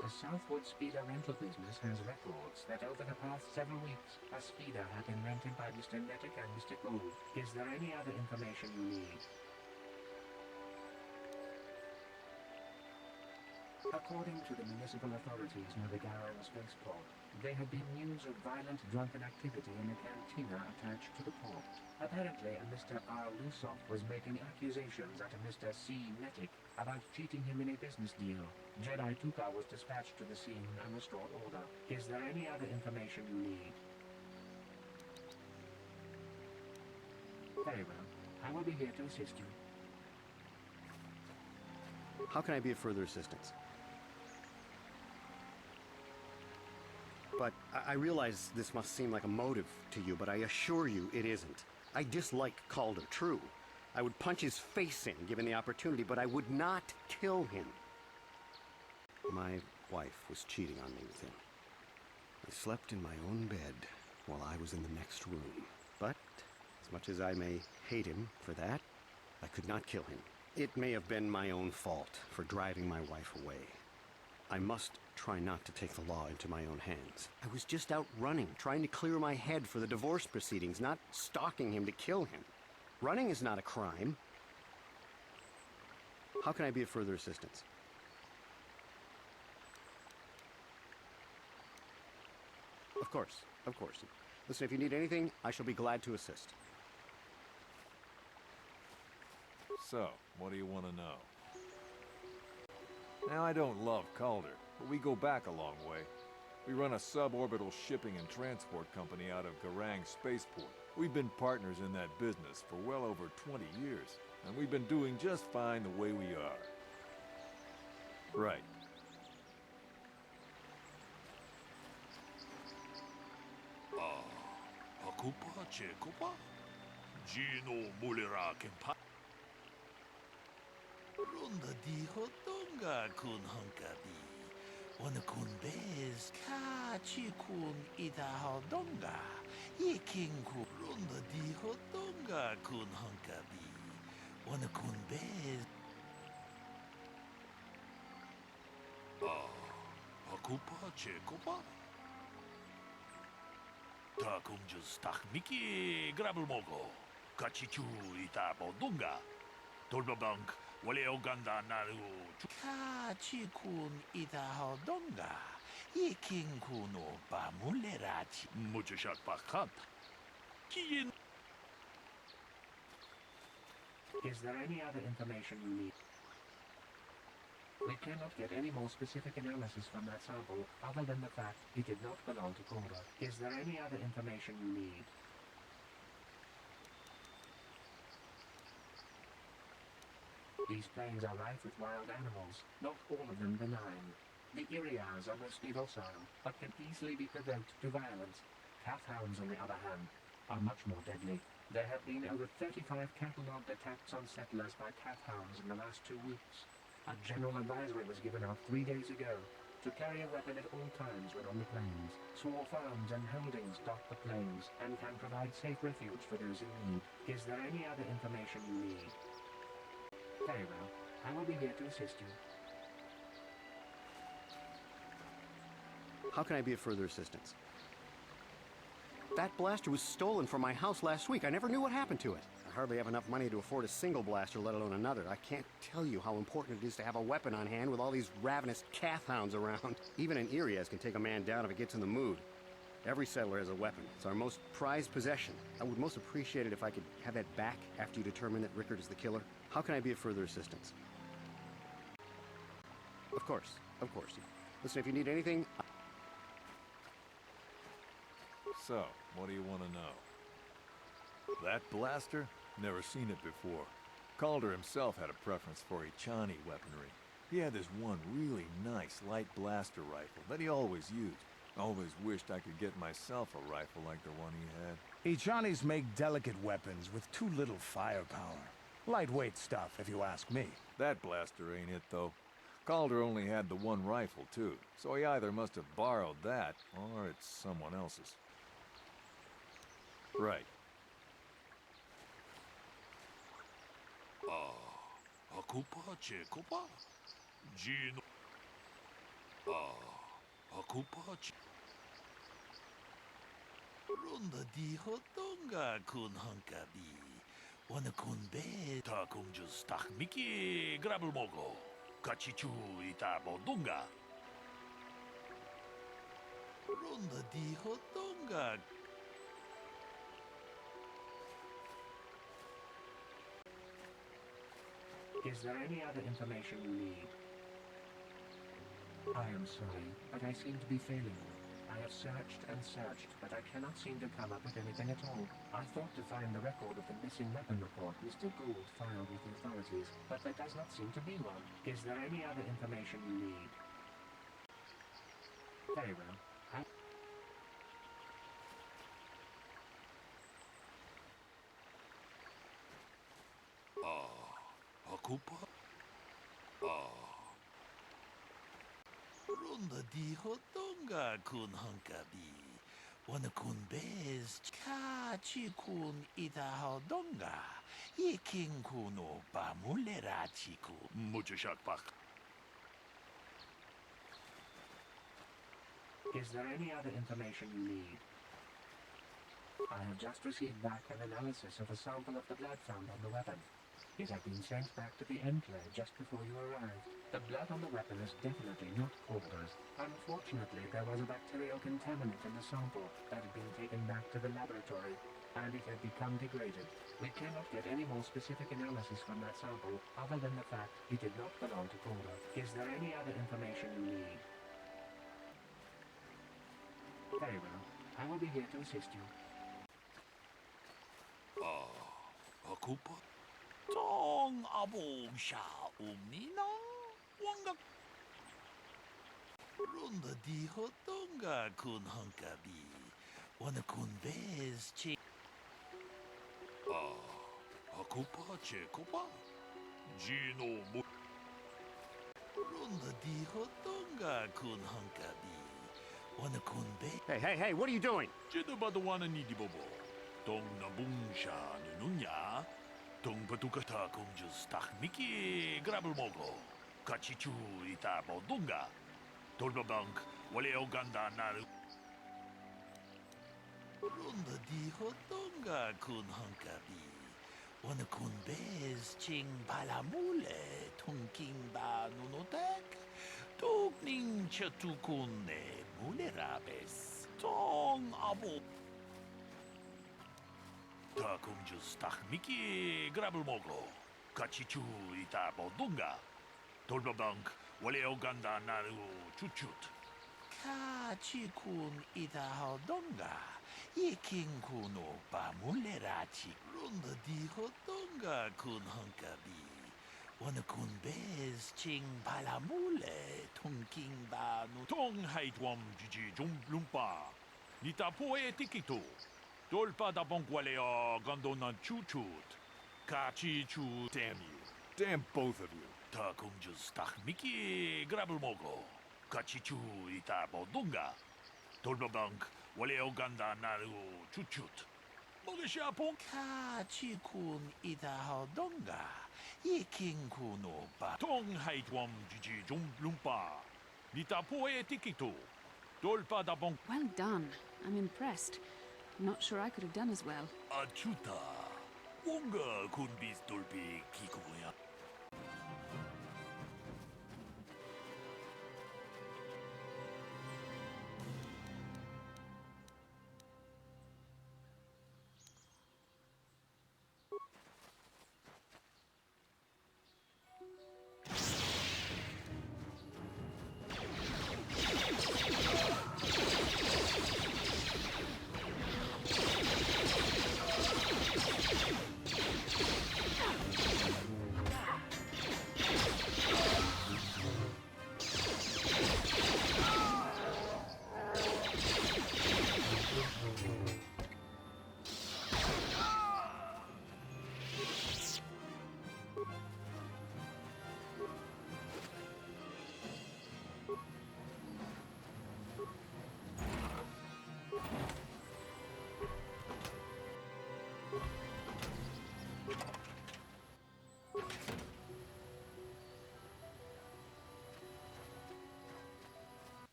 The Southwood Speeder rental business has records that over the past several weeks, a speeder had been rented by Mr. Netic and Mr. Gould. Is there any other information you need? According to the municipal authorities near the Garang spaceport, there had been news of violent drunken activity in a cantina attached to the port. Apparently, a Mr. R. Lusoff was making accusations at a Mr. C. Netic about cheating him in a business deal. Jedi Tuka was dispatched to the scene and restored order. Is there any other information you need? Very well. I will be here to assist you. How can I be of further assistance? But I realize this must seem like a motive to you, but I assure you it isn't. I dislike Calder, true. I would punch his face in given the opportunity, but I would not kill him. My wife was cheating on me with him. I slept in my own bed while I was in the next room. But, as much as I may hate him for that, I could not kill him. It may have been my own fault for driving my wife away. I must try not to take the law into my own hands. I was just out running, trying to clear my head for the divorce proceedings, not stalking him to kill him. Running is not a crime. How can I be of further assistance? Of course, of course. Listen, if you need anything, I shall be glad to assist. So, what do you want to know? Now, I don't love Calder, but we go back a long way. We run a suborbital shipping and transport company out of Garang Spaceport. We've been partners in that business for well over 20 years, and we've been doing just fine the way we are. Right. Hakupa Chekopa? Gino Mulera Kempa. Runda di hotonga kun hunkabi. Wana kun bez ka chi kun ida hodonga. Yiking kun runda di hotonga kun hunkabi. Wana kun bez. Hakupa Chekopa? Takum just takmiki grabelmogo. Kachichu ita bodunga. Tolbabank. Wale Oganda Naru. Kachi kun ida hodonga. Yiking kuno ba mulerachi. Muchashat pakat. Kiyin. Is there any other information you need? We cannot get any more specific analysis from that sample other than the fact it did not belong to Calder. Is there any other information you need? These plains are rife with wild animals, not all of them benign. The Iriars are mostly docile, but can easily be provoked to violence. Calf hounds, on the other hand, are much more deadly. There have been over 35 catalogued attacks on settlers by calf hounds in the last 2 weeks. A general advisory was given out 3 days ago to carry a weapon at all times when on the plains. Small farms and holdings dot the plains and can provide safe refuge for those in need. Is there any other information you need? Very well. I will be here to assist you. How can I be of further assistance? That blaster was stolen from my house last week. I never knew what happened to it. I hardly have enough money to afford a single blaster, let alone another. I can't tell you how important it is to have a weapon on hand with all these ravenous calf hounds around. Even an Irias can take a man down if it gets in the mood. Every settler has a weapon. It's our most prized possession. I would most appreciate it if I could have that back after you determine that Rickard is the killer. How can I be of further assistance? Of course, of course. Listen, if you need anything... So, what do you want to know? That blaster? Never seen it before. Calder himself had a preference for Echani weaponry. He had this one really nice light blaster rifle that he always used. Always wished I could get myself a rifle like the one he had. Echanis make delicate weapons with too little firepower. Lightweight stuff, if you ask me. That blaster ain't it, though. Calder only had the one rifle, too, so he either must have borrowed that, or it's someone else's. Right. Hakupa Chekopa? Gino. Hakupa Che. Runda di hotonga kun hankabi. Wana kun be Ta kung just tak miki grabel mogo. Kachichu ita bodunga. Runda di hotonga. Is there any other information you need? I am sorry, but I seem to be failing you. I have searched and searched, but I cannot seem to come up with anything at all. I thought to find the record of the missing weapon report Mr. Gould filed with the authorities, but there does not seem to be one. Is there any other information you need? Very well. Hakupa? Runda di hotonga kun hankabi. Wana kun bez kachi kun ita hodonga. Ikin kuno bamulera chiku. Mucho shakpak. Is there any other information you need? I have just received back an analysis of a sample of the blood found on the weapon. It had been sent back to the Enclave just before you arrived. The blood on the weapon is definitely not Calder's. Unfortunately, there was a bacterial contaminant in the sample that had been taken back to the laboratory, and it had become degraded. We cannot get any more specific analysis from that sample, other than the fact it did not belong to Calder. Is there any other information you need? Very well. I will be here to assist you. Hakupa? Tong abong sha umnina wanga. Runda di hotonga kun hankabi. Wana kun bez chi. Hakupa Chekopa? Gino Mu. Runda di hotonga kun hankabi. Wana kun be. Hey, what are you doing? Jida badawana ni di bobo. Tong nabung sha nununya. Tong patukata kung just tak miki grabel mogo. Kachichu ita bodunga. Tolbabank wale oganda naru. Runda di hotonga kun hankabi. Wana kun bez ching balamule tungking ba nunotek. Tugning chatukune mulerabes. Tong abo. Ta kung just tak miki grabel mogo. Kachichu ita bodunga. Tolbabank wale oganda naru chuchut. Kachi kun ita hodonga. Ikin kuno bamulerachi. Runda di hodonga kun hankabi. Wanakunbez ching palamule tungking ba no Tong haitwam jiji jum lumpa. Nita poe tikito. Dolpa da bonkwalea gondona chuchut. Kachi chu damn you. Damn both of you. Ta kunjus tahmiki grabelmogo. Kachichu ita bodunga. Dolbabank waleo ganda naru chuchut. Mogisha pong Kachikun ida hodonga. Iking kuno ba. Tong haitwam jiji jum lumpa. Nita poe tikito. Dolpa da bonk. Well done. I'm impressed. Not sure I could have done as well. Achuta. Wonga kun bis dolpi kikuya.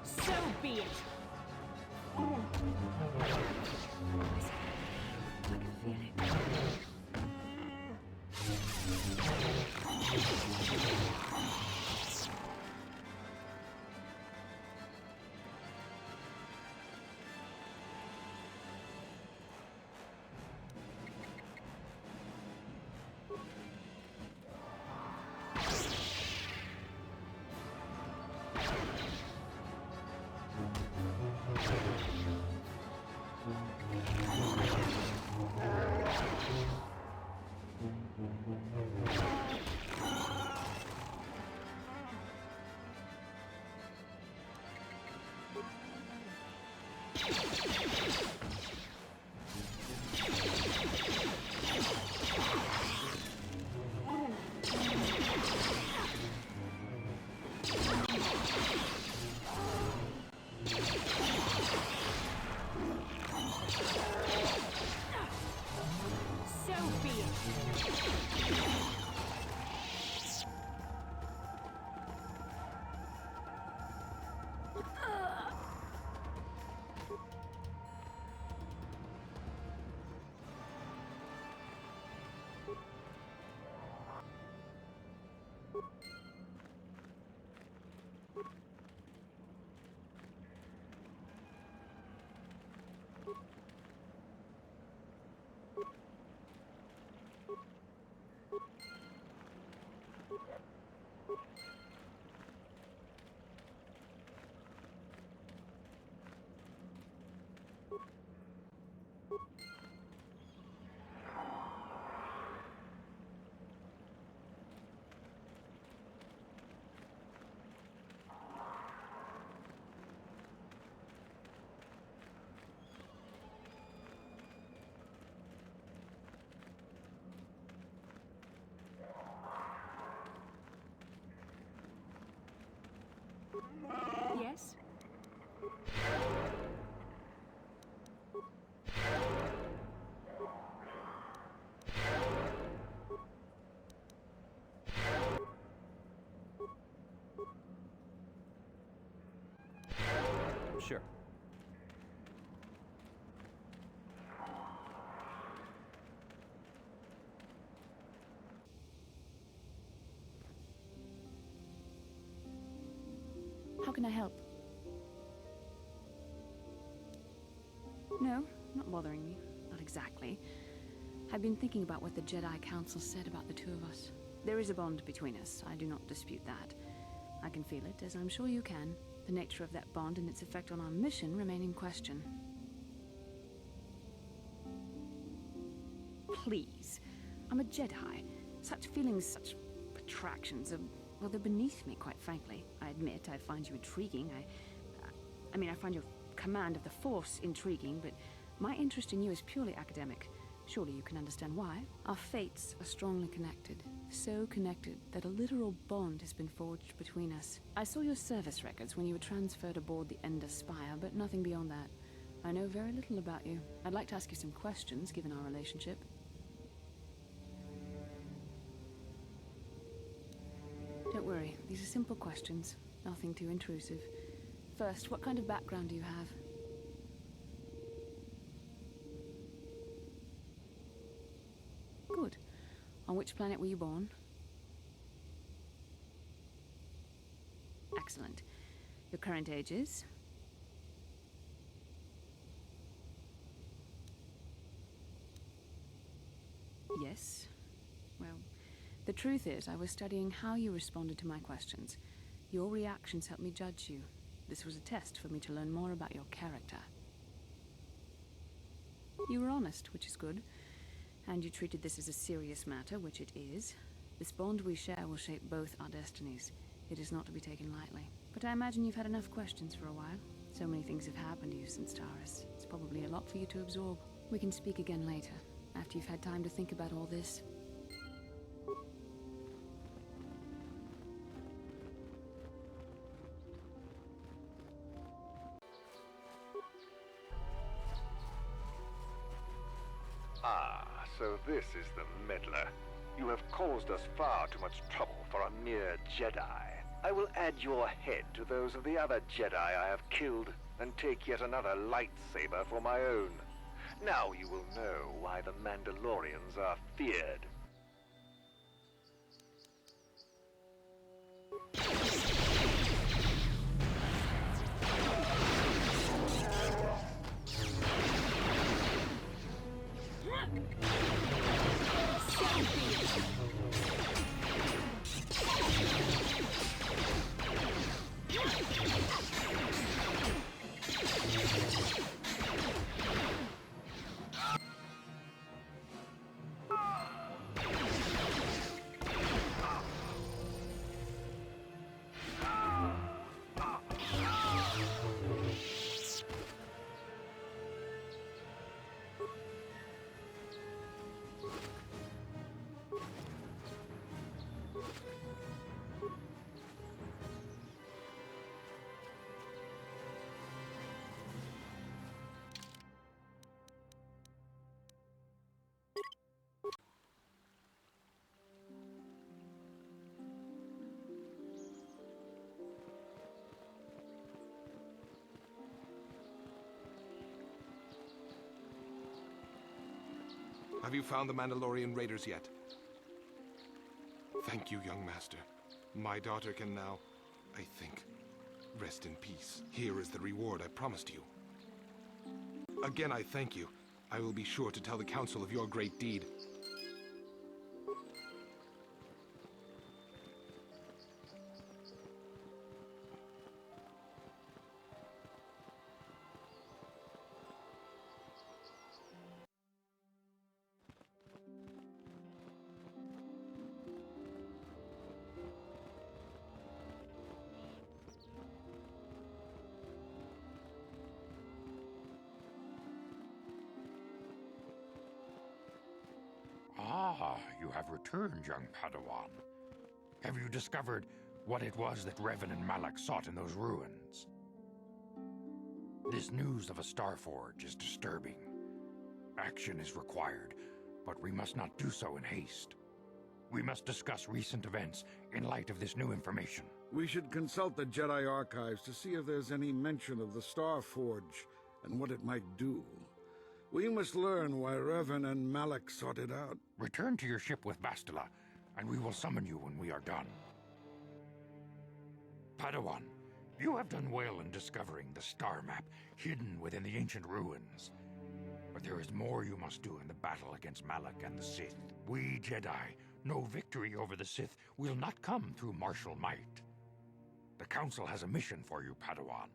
So be it. So be it. Yes? Sure. How can I help? No, not bothering me. Not exactly. I've been thinking about what the Jedi Council said about the two of us. There is a bond between us. I do not dispute that. I can feel it, as I'm sure you can. The nature of that bond and its effect on our mission remain in question. Please. I'm a Jedi. Such feelings, such attractions are, well, they're beneath me, quite frankly. I admit I find you intriguing. I mean, I find your command of the Force intriguing, but my interest in you is purely academic. Surely you can understand why. Our fates are strongly connected. So connected that a literal bond has been forged between us. I saw your service records when you were transferred aboard the Ender Spire, but nothing beyond that. I know very little about you. I'd like to ask you some questions, given our relationship. Don't worry, these are simple questions. Nothing too intrusive. First, what kind of background do you have? Good. On which planet were you born? Excellent. Your current age is? Yes. Well, the truth is, I was studying how you responded to my questions. Your reactions helped me judge you. This was a test for me to learn more about your character. You were honest, which is good. And you treated this as a serious matter, which it is. This bond we share will shape both our destinies. It is not to be taken lightly. But I imagine you've had enough questions for a while. So many things have happened to you since Taris. It's probably a lot for you to absorb. We can speak again later, after you've had time to think about all this. Ah, so this is the meddler. You have caused us far too much trouble for a mere Jedi. I will add your head to those of the other Jedi I have killed, and take yet another lightsaber for my own. Now you will know why the Mandalorians are feared. Have you found the Mandalorian raiders yet? Thank you, young master. My daughter can now, I think, rest in peace. Here is the reward I promised you. Again, I thank you. I will be sure to tell the Council of your great deed. Ah, you have returned, young Padawan. Have you discovered what it was that Revan and Malak sought in those ruins? This news of a Starforge is disturbing. Action is required, but we must not do so in haste. We must discuss recent events in light of this new information. We should consult the Jedi archives to see if there's any mention of the Starforge and what it might do. We must learn why Revan and Malak sought it out. Return to your ship with Bastila, and we will summon you when we are done. Padawan, you have done well in discovering the star map hidden within the ancient ruins. But there is more you must do in the battle against Malak and the Sith. We Jedi know victory over the Sith will not come through martial might. The Council has a mission for you, Padawan.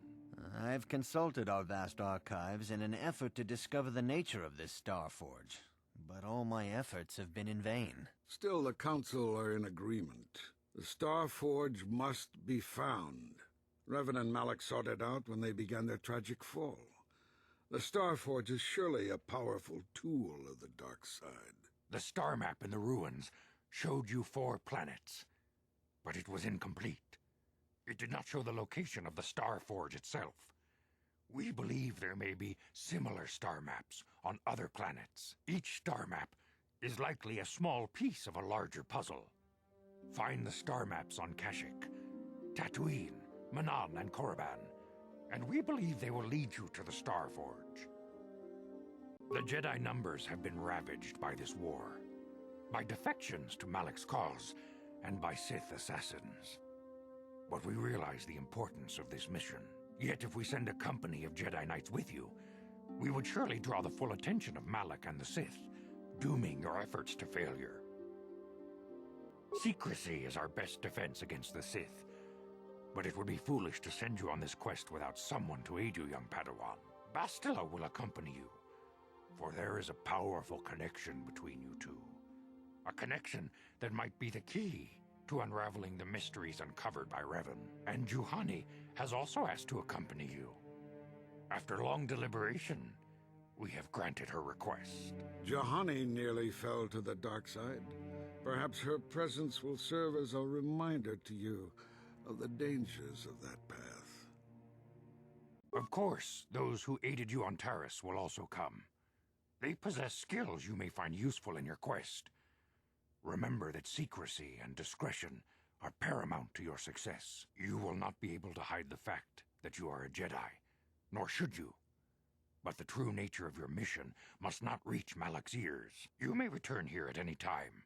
I've consulted our vast archives in an effort to discover the nature of this Star Forge, but all my efforts have been in vain. Still, the Council are in agreement. The Star Forge must be found. Revan and Malak sought it out when they began their tragic fall. The Star Forge is surely a powerful tool of the dark side. The star map in the ruins showed you 4 planets, but it was incomplete. It did not show the location of the Star Forge itself. We believe there may be similar star maps on other planets. Each star map is likely a small piece of a larger puzzle. Find the star maps on Kashyyyk, Tatooine, Manaan, and Korriban, and we believe they will lead you to the Star Forge. The Jedi numbers have been ravaged by this war, by defections to Malak's cause, and by Sith assassins. But we realize the importance of this mission. Yet if we send a company of Jedi Knights with you, we would surely draw the full attention of Malak and the Sith, dooming your efforts to failure. Secrecy is our best defense against the Sith, but it would be foolish to send you on this quest without someone to aid you, young Padawan. Bastila will accompany you, for there is a powerful connection between you two. A connection that might be the key to unraveling the mysteries uncovered by Revan. And Juhani has also asked to accompany you. After long deliberation, we have granted her request. Juhani nearly fell to the dark side. Perhaps her presence will serve as a reminder to you of the dangers of that path. Of course, those who aided you on Taris will also come. They possess skills you may find useful in your quest. Remember that secrecy and discretion are paramount to your success. You will not be able to hide the fact that you are a Jedi, nor should you. But the true nature of your mission must not reach Malak's ears. You may return here at any time.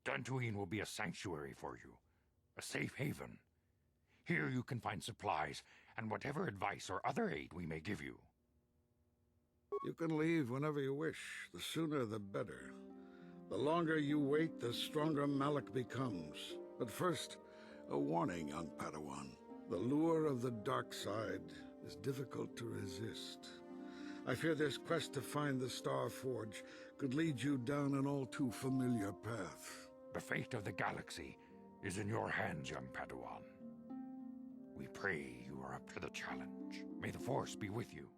Dantooine will be a sanctuary for you, a safe haven. Here you can find supplies and whatever advice or other aid we may give you. You can leave whenever you wish. The sooner the better. The longer you wait, the stronger Malak becomes. But first, a warning, young Padawan. The lure of the dark side is difficult to resist. I fear this quest to find the Star Forge could lead you down an all too familiar path. The fate of the galaxy is in your hands, young Padawan. We pray you are up to the challenge. May the Force be with you.